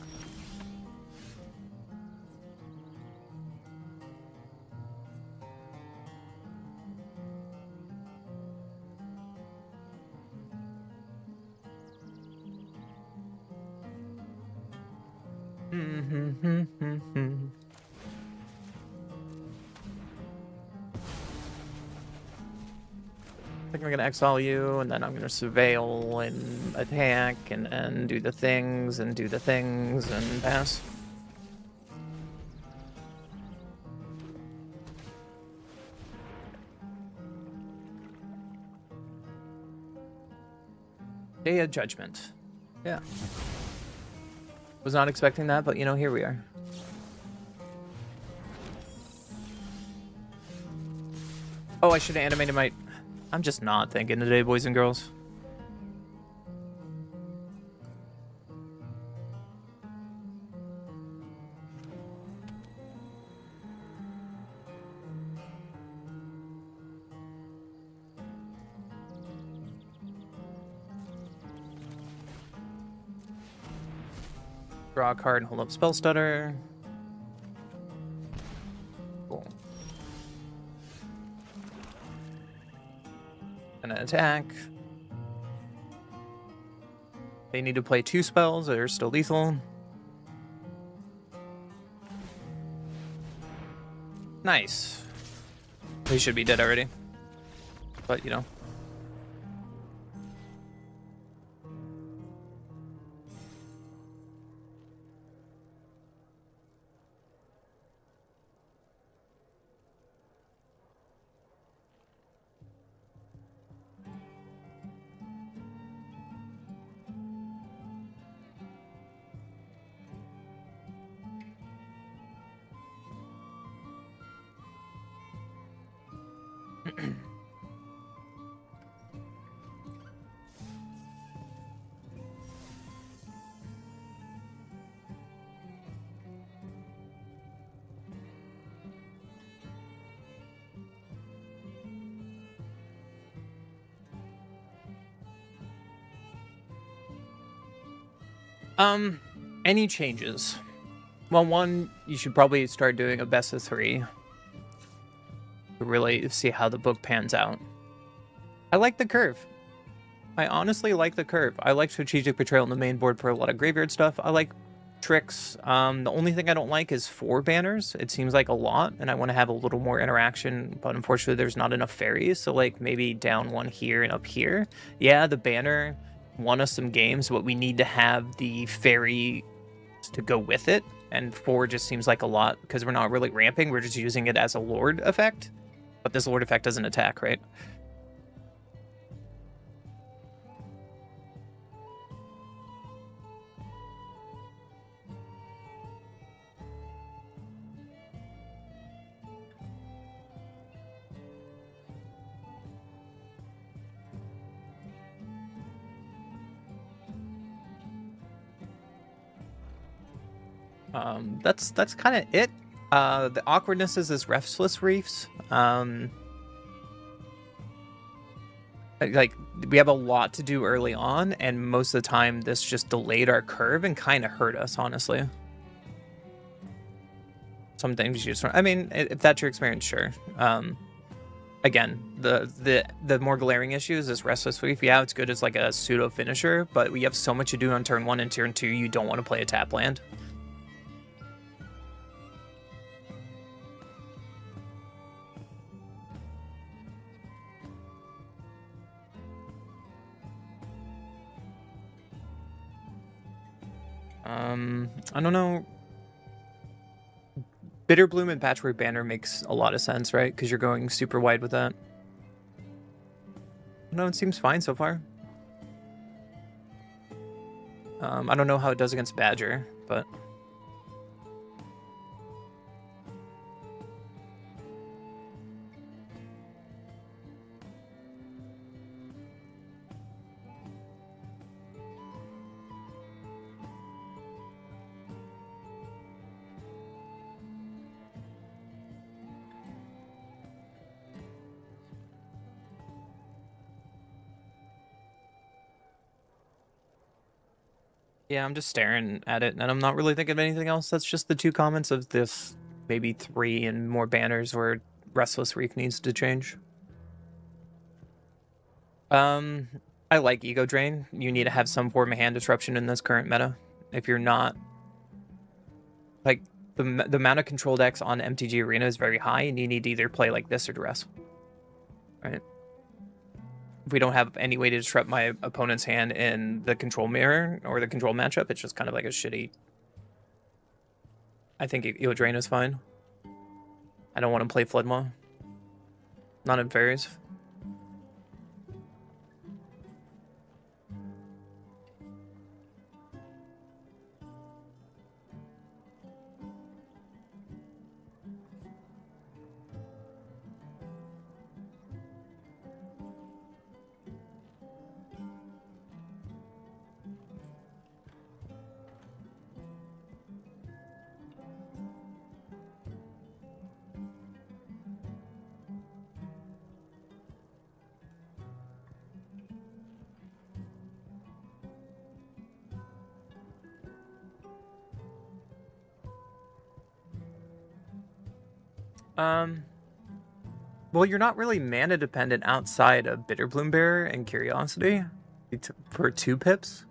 I think I'm gonna exile you, and then I'm gonna surveil and attack, and do the things, and do the things, and pass. Day of Judgment. Yeah. Was not expecting that, but you know, here we are. Oh, I should have animated my... I'm just not thinking today, boys and girls. Draw a card and hold up Spell Stutter. Cool. Gonna attack. They need to play 2 spells that are still lethal. Nice. They should be dead already. But, you know. Any changes? Well, one, you should probably start doing a best of 3. to really see how the book pans out. I like the curve. I honestly like the curve. I like Strategic Betrayal on the main board for a lot of graveyard stuff. I like tricks. The only thing I don't like is 4 banners. It seems like a lot, and I want to have a little more interaction, but unfortunately there's not enough fairies, so like maybe down 1 here and up here. Yeah, the banner won us some games, but we need to have the fairy to go with it, and 4 just seems like a lot because we're not really ramping, we're just using it as a lord effect, but this lord effect doesn't attack, right? That's kind of it. The awkwardness is Restless Reefs. Like, we have a lot to do early on, and most of the time this just delayed our curve and kind of hurt us, honestly. Some things you just, I mean, if that's your experience, sure. Again, the more glaring issues is Restless Reef. Yeah, it's good as like a pseudo finisher, but we have so much to do on turn 1 and turn 2. You don't want to play a tap land. I don't know. Bitterbloom and Patchwork Banner makes a lot of sense, right? Because you're going super wide with that. No, it seems fine so far. I don't know how it does against Badger, but... yeah, I'm just staring at it, and I'm not really thinking of anything else. That's just the 2 comments of this, maybe 3 and more banners where Restless Reef needs to change. I like Ego Drain. You need to have some form of hand disruption in this current meta. If you're not... Like, the amount of control decks on MTG Arena is very high, and you need to either play like this or Duress. Right? If we don't have any way to disrupt my opponent's hand in the control mirror or the control matchup, it's just kind of like a shitty... I think Ego Drain is fine. I don't want to play Floodmaw. Not in fairies. Well, you're not really mana dependent outside of Bitterbloom Bearer and Curiosity for 2 pips.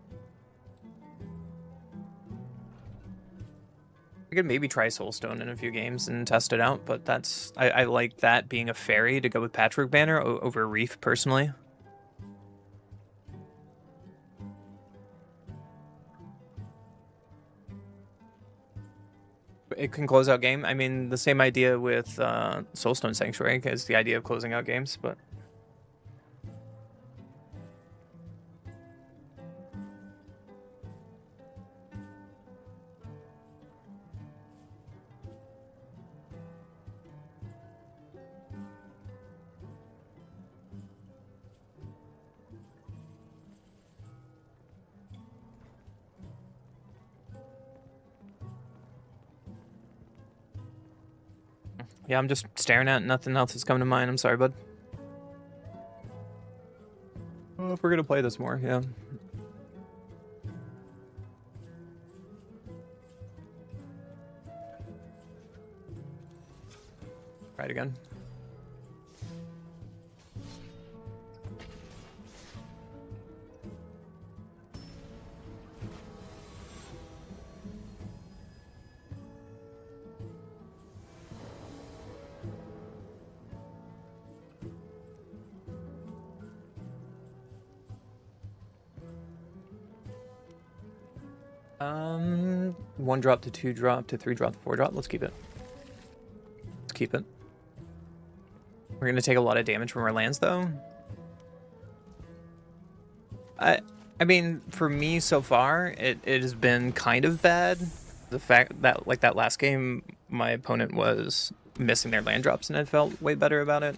I could maybe try Soulstone in a few games and test it out, but that's... I like that being a fairy to go with Patchwork Banner over Reef, personally. It can close out game. I mean, the same idea with Soulstone Sanctuary is the idea of closing out games, but... Yeah, I'm just staring at it. Nothing else is coming to mind. I'm sorry, bud. Well, if we're gonna play this more, yeah. Try it again. 1 drop to 2 drop to 3 drop to 4 drop. Let's keep it. Let's keep it. We're gonna take a lot of damage from our lands, though. I mean, for me so far, it has been kind of bad. The fact that, like, that last game, my opponent was missing their land drops, and I felt way better about it.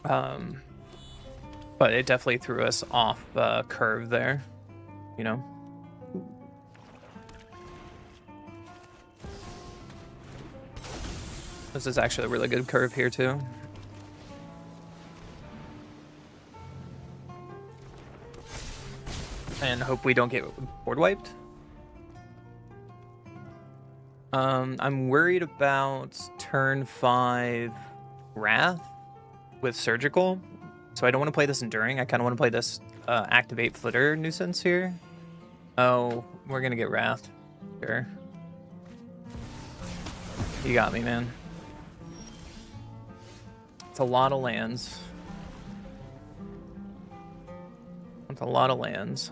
But it definitely threw us off the curve there, you know? This is actually a really good curve here, too. And hope we don't get board wiped. I'm worried about turn 5 Wrath with Surgical. So I don't want to play this Enduring. I kind of want to play this Activate Flitter nuisance here. Oh, we're going to get Wrath. Sure. You got me, man. It's a lot of lands. It's a lot of lands.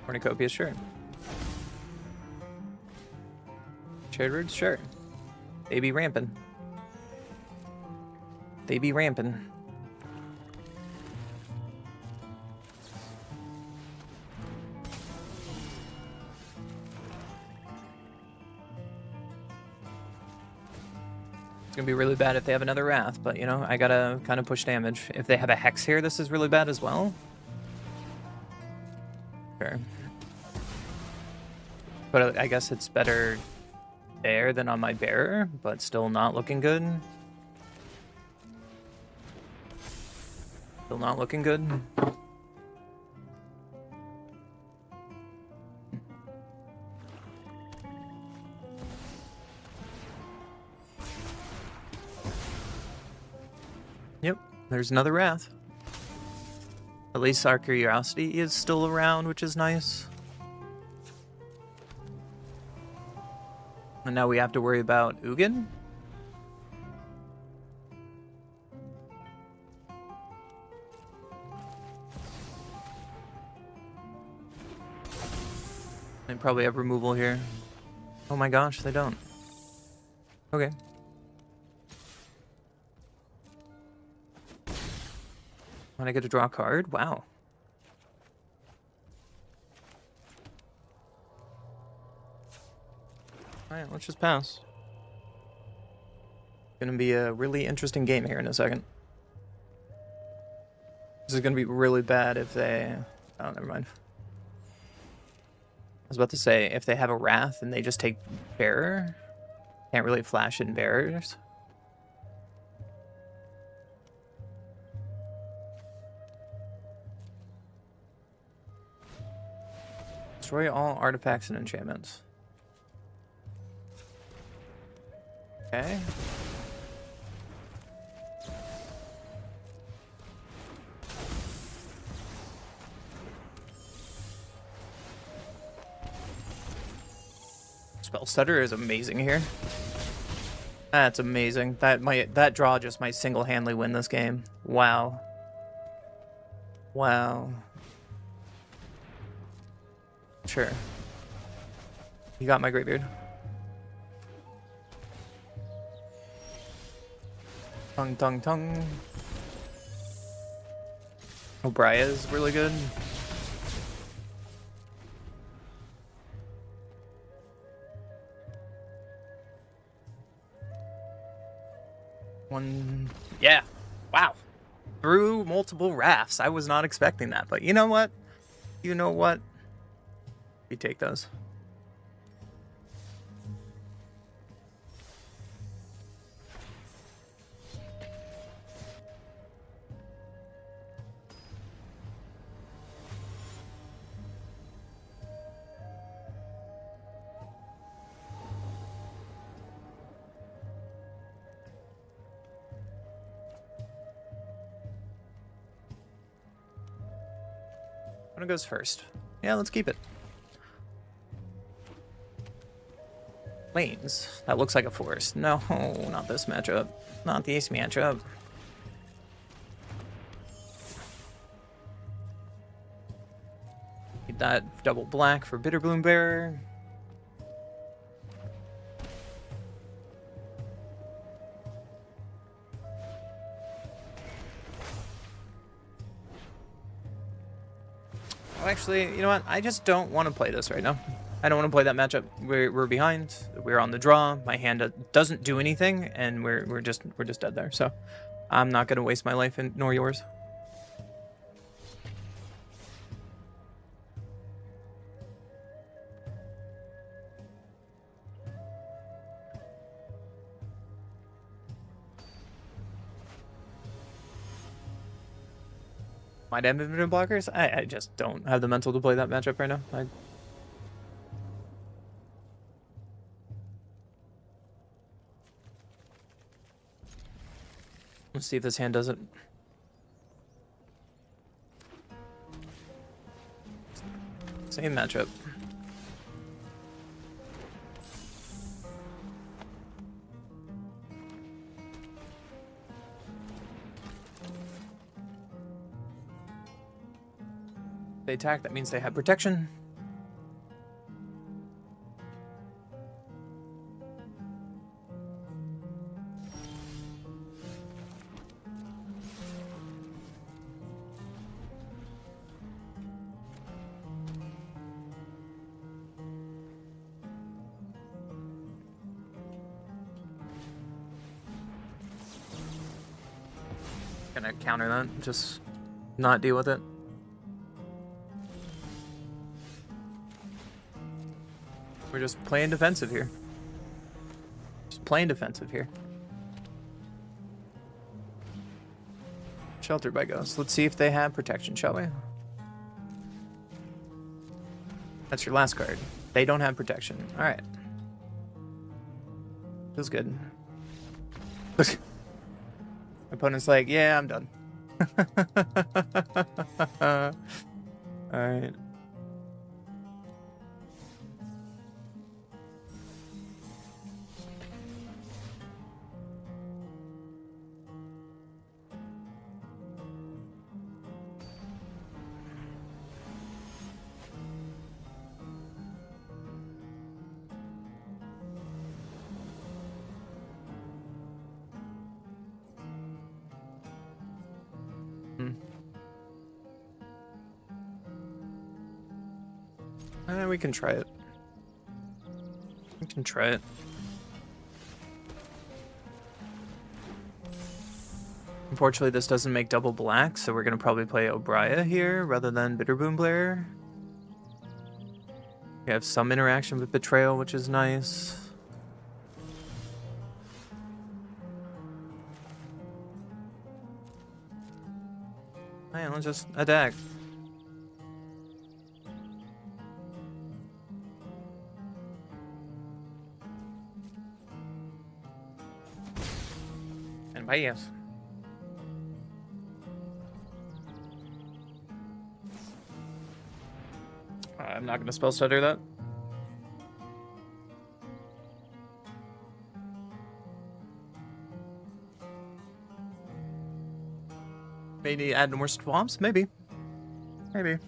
Cornucopia, sure. Shared Roots, sure. They be ramping. They be ramping. It's gonna be really bad if they have another Wrath, but you know, I gotta kind of push damage. If they have a Hex here, this is really bad as well. Sure. But I guess it's better there than on my Bearer, but still not looking good. Still not looking good. Yep, there's another Wrath. At least our Curiosity is still around, which is nice. And now we have to worry about Ugin. They probably have removal here. Oh my gosh, they don't. Okay. When I get to draw a card? Wow. Alright, let's just pass. Gonna be a really interesting game here in a second. This is gonna be really bad if they... Oh, never mind. I was about to say, if they have a Wrath and they just take Bearer, can't really flash in Bearers. Destroy all artifacts and enchantments. Okay. Spell Stutter is amazing here. That's amazing. That draw just might single-handedly win this game. Wow. Wow. Sure. You got my Graybeard. Tung tung tung. O'Brien is really good. One, yeah, wow. Through multiple Wraths. I was not expecting that, but you know what? You know what? We take those. One goes first. Yeah, let's keep it. Lanes. That looks like a forest. No, not this matchup. Not the ace matchup. that double black for Bitterbloom Bearer. Oh, actually, you know what? I just don't want to play this right now. I don't want to play that matchup. We're behind. We're on the draw. My hand doesn't do anything, and we're just dead there. So I'm not gonna waste my life nor yours. Might have infinite blockers. I just don't have the mental to play that matchup right now. Let's see if this hand does it. Same matchup. They attack, that means they have protection. Gonna counter that, just not deal with it. We're just playing defensive here. Just playing defensive here. Sheltered by Ghosts. Let's see if they have protection, shall we? That's your last card. They don't have protection. Alright. Feels good. Opponent's like, yeah, I'm done. Alright. We can try it. We can try it. Unfortunately, this doesn't make double black, so we're gonna probably play Obraya here rather than Bitterboom Blair. We have some interaction with Betrayal, which is nice. Man, let's just attack. And by yes. I'm not gonna spell stutter that. Maybe add more swamps? Maybe. Maybe.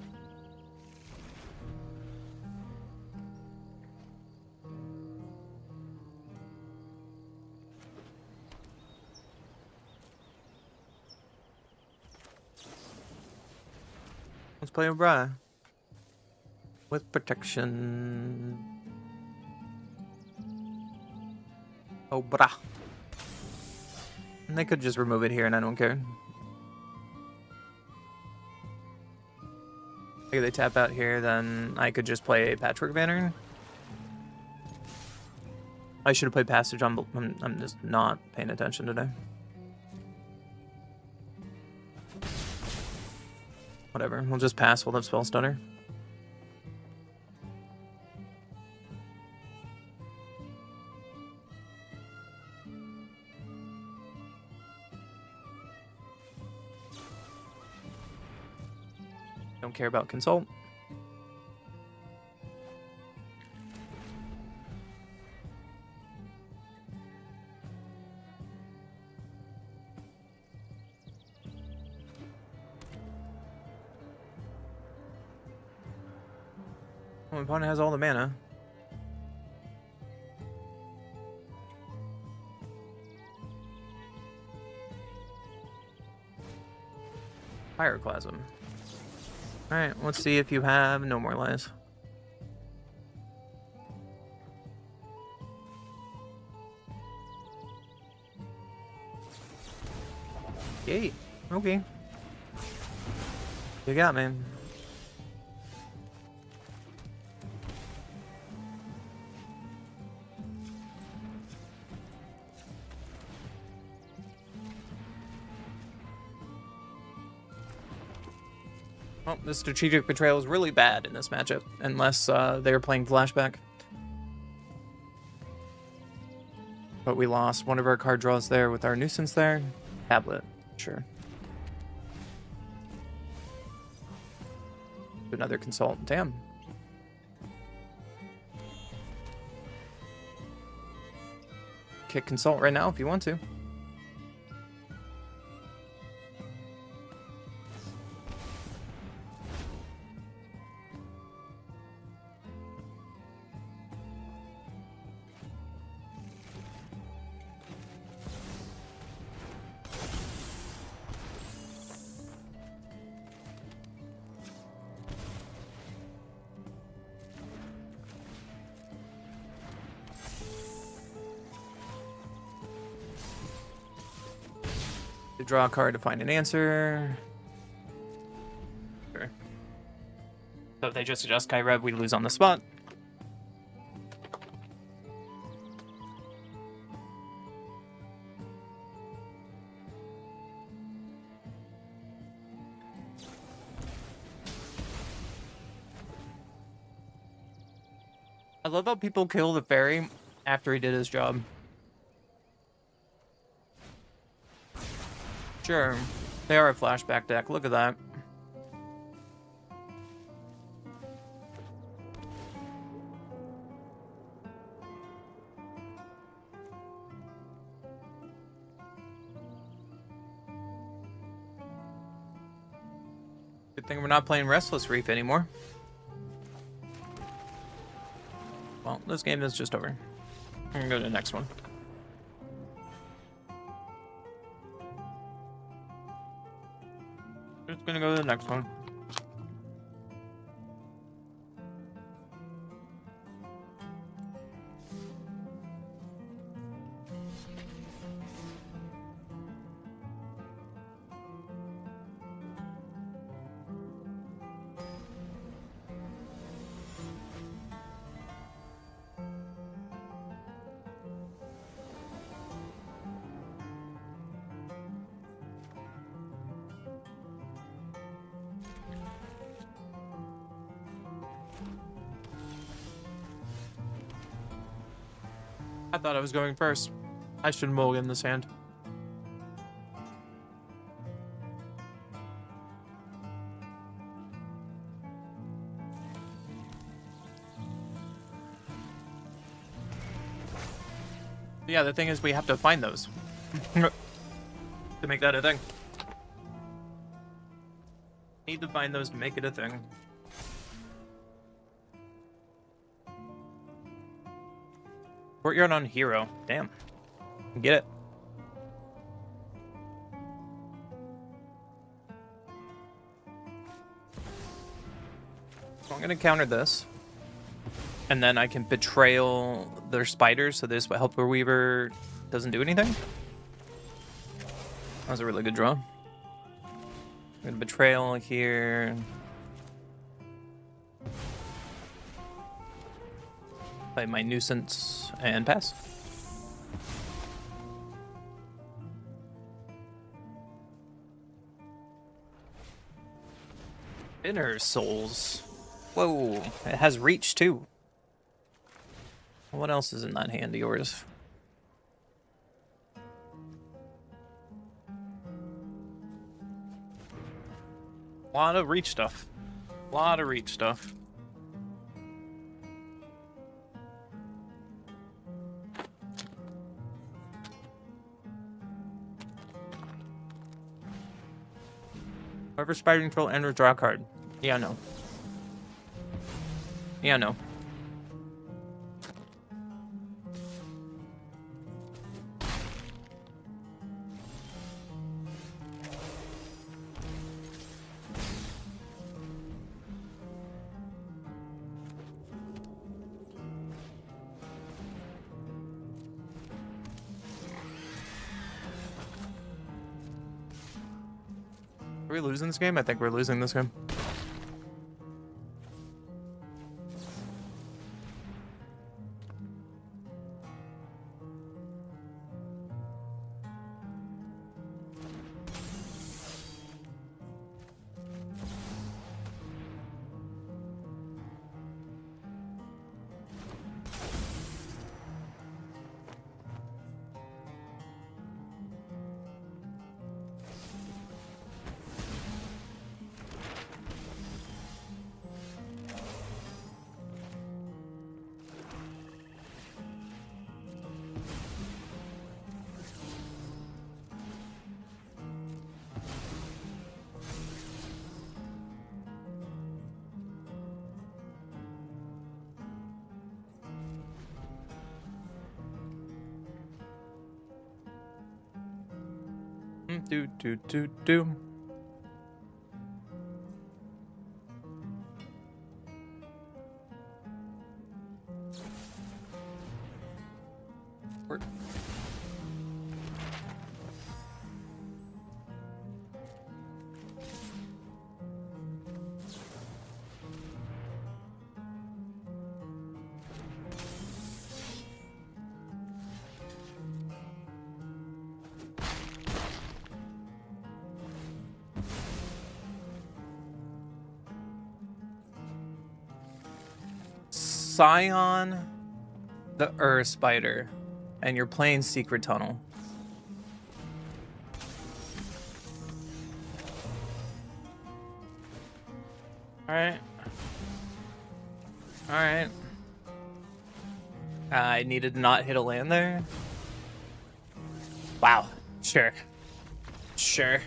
Let's play Obra. With protection. Obra. And they could just remove it here and I don't care. If they tap out here, then I could just play Patchwork Banner. I should have played Passage on. I'm just not paying attention today. Whatever, we'll just pass. We'll have Spell Stutter. Don't care about Consult. My opponent has all the mana. Pyroclasm. Alright, let's see if you have no more lies. Yay. Okay. You got me. Well, the strategic betrayal is really bad in this matchup, unless they're playing flashback. But we lost one of our card draws there with our nuisance there. Tablet, sure. Another consult, damn. Kick consult right now if you want to. Draw a card to find an answer. Sure. So if they just adjust Kairev, we lose on the spot. I love how people kill the fairy after he did his job. Sure, they are a flashback deck. Look at that. Good thing we're not playing Restless Reef anymore. Well, this game is just over. I'm gonna go to the next one. Just gonna go to the next one. I thought I was going first. I should mulligan this hand. Yeah, the thing is we have to find those to make that a thing. Need to find those to make it a thing. Courtyard on hero. Damn. Get it. So I'm going to counter this. And then I can betrayal their spiders so this Helper Weaver doesn't do anything. That was a really good draw. I'm going to betrayal here. Play my nuisance and pass. Inner Souls. Whoa, it has reach too. What else is in that hand of yours? A lot of reach stuff. A lot of reach stuff. Whoever spider control enters, draw a card. Yeah, no. Yeah, no. Are we losing this game? I think we're losing this game. Do do do do. We're- Scion the Ur Spider, and you're playing Secret Tunnel. Alright. Alright. I needed to not hit a land there. Wow. Sure. Sure.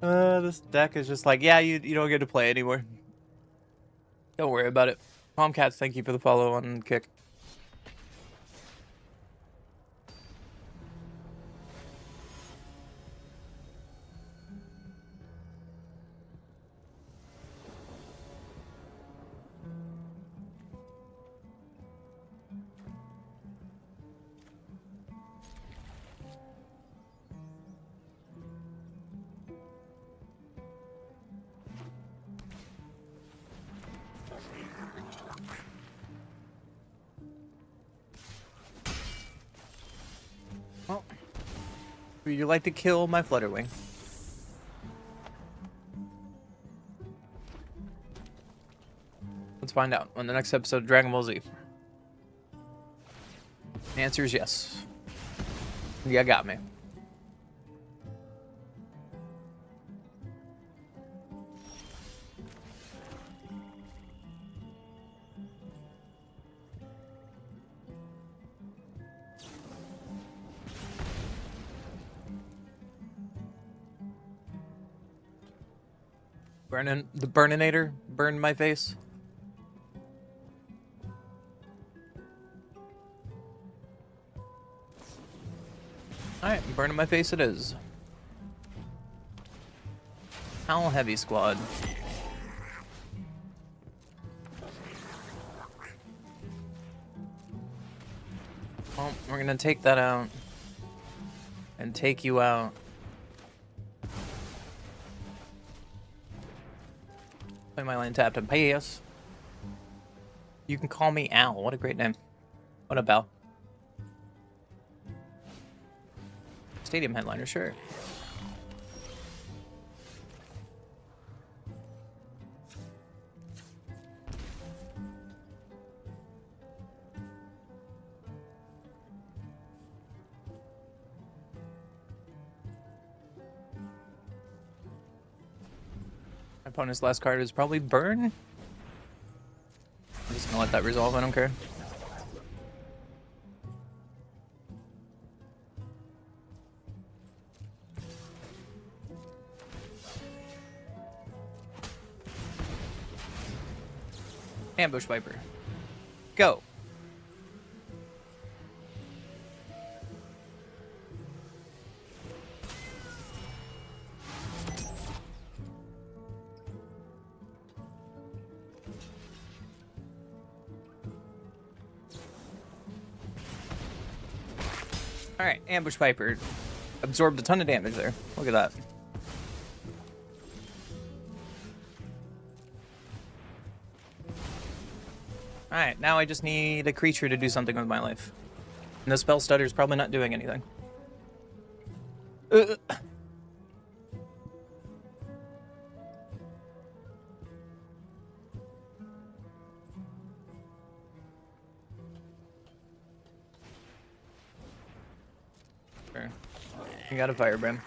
This deck is just like, yeah, you don't get to play anymore. Don't worry about it. Tomcats, thank you for the follow on Kick. Well, would you like to kill my Flutterwing? Let's find out on the next episode of Dragon Ball Z. The answer is yes. Yeah, got me. The Burninator burned my face. Alright, burning my face it is. Howl Heavy Squad. Well, we're gonna take that out. And take you out. Play my lane tapped and pass. You can call me Al. What a great name. What a bell. Stadium headliner, sure. My opponent's last card is probably Burn. I'm just gonna let that resolve, I don't care. Ambush Viper. Go. Alright, Ambush Viper. Absorbed a ton of damage there. Look at that. Alright, now I just need a creature to do something with my life. And the spell stutter is probably not doing anything. Sure. You got a Firebrand.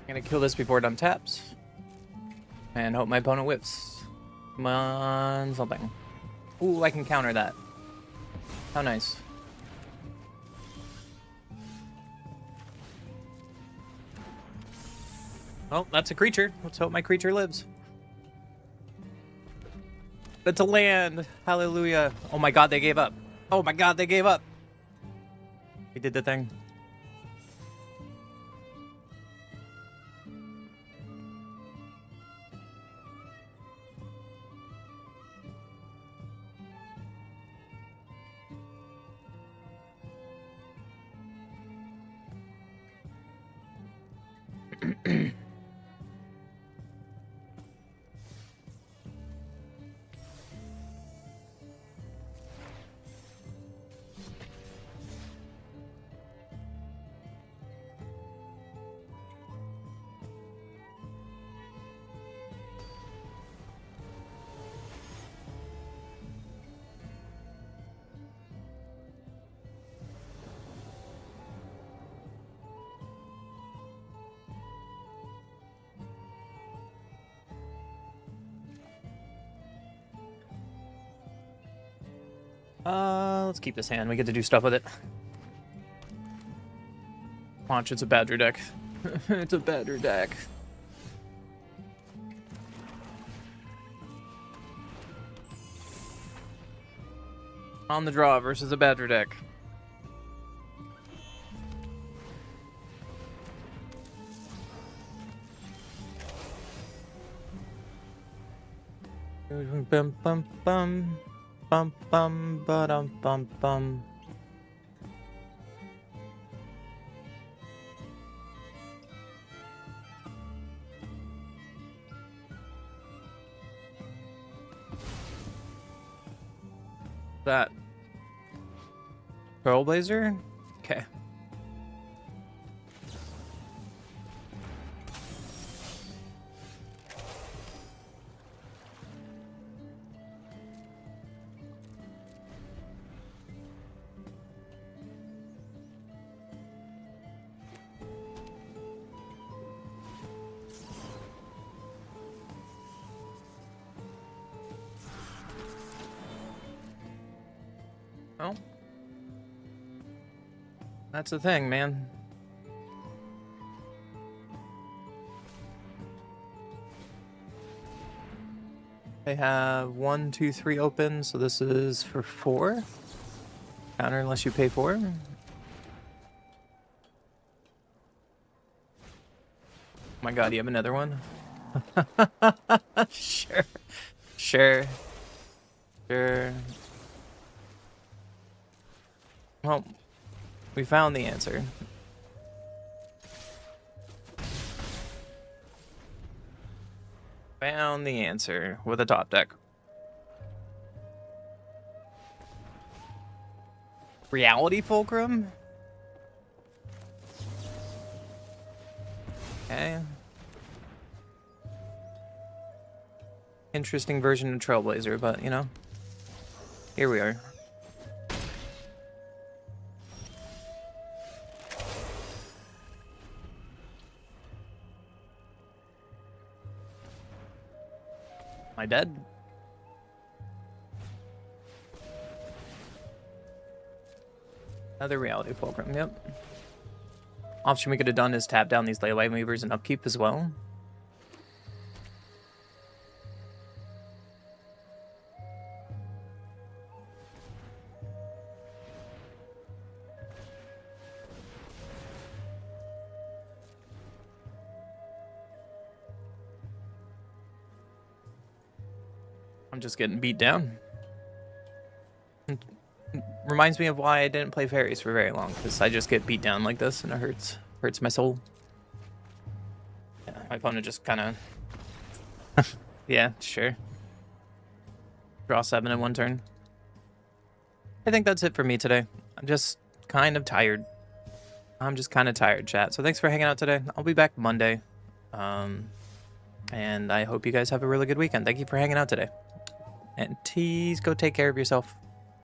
I'm gonna kill this before it untaps. And hope my opponent whiffs. Come on, something. Ooh, I can counter that. How nice. Well, that's a creature. Let's hope my creature lives. That's a land. Hallelujah. Oh my god, they gave up. Oh my god, they gave up. We did the thing. Let's keep this hand. We get to do stuff with it. Watch, it's a Badger deck. It's a Badger deck. On the draw versus a Badger deck. Bum bum bum. Bum bum ba-dum bum bum. That Trailblazer? Okay. Well, that's the thing, man. They have 1, 2, 3 open, so this is for 4. Counter unless you pay 4. Oh my god, you have another one? Sure. Sure. Sure. Well, we found the answer. Found the answer with a top deck. Reality Fulcrum? Okay. Interesting version of Trailblazer, but you know, here we are. Am I dead? Another Reality Fulcrum, yep. Option we could have done is tap down these layaway movers and upkeep as well. I'm just getting beat down. Reminds me of why I didn't play fairies for very long, because I just get beat down like this and it hurts my soul. Yeah, my opponent just kind of yeah, sure, draw 7 in 1 turn. I think that's it for me today. I'm just kind of tired. Chat. So thanks for hanging out today. I'll be back Monday, and I hope you guys have a really good weekend. Thank you for hanging out today, and tease, go take care of yourself.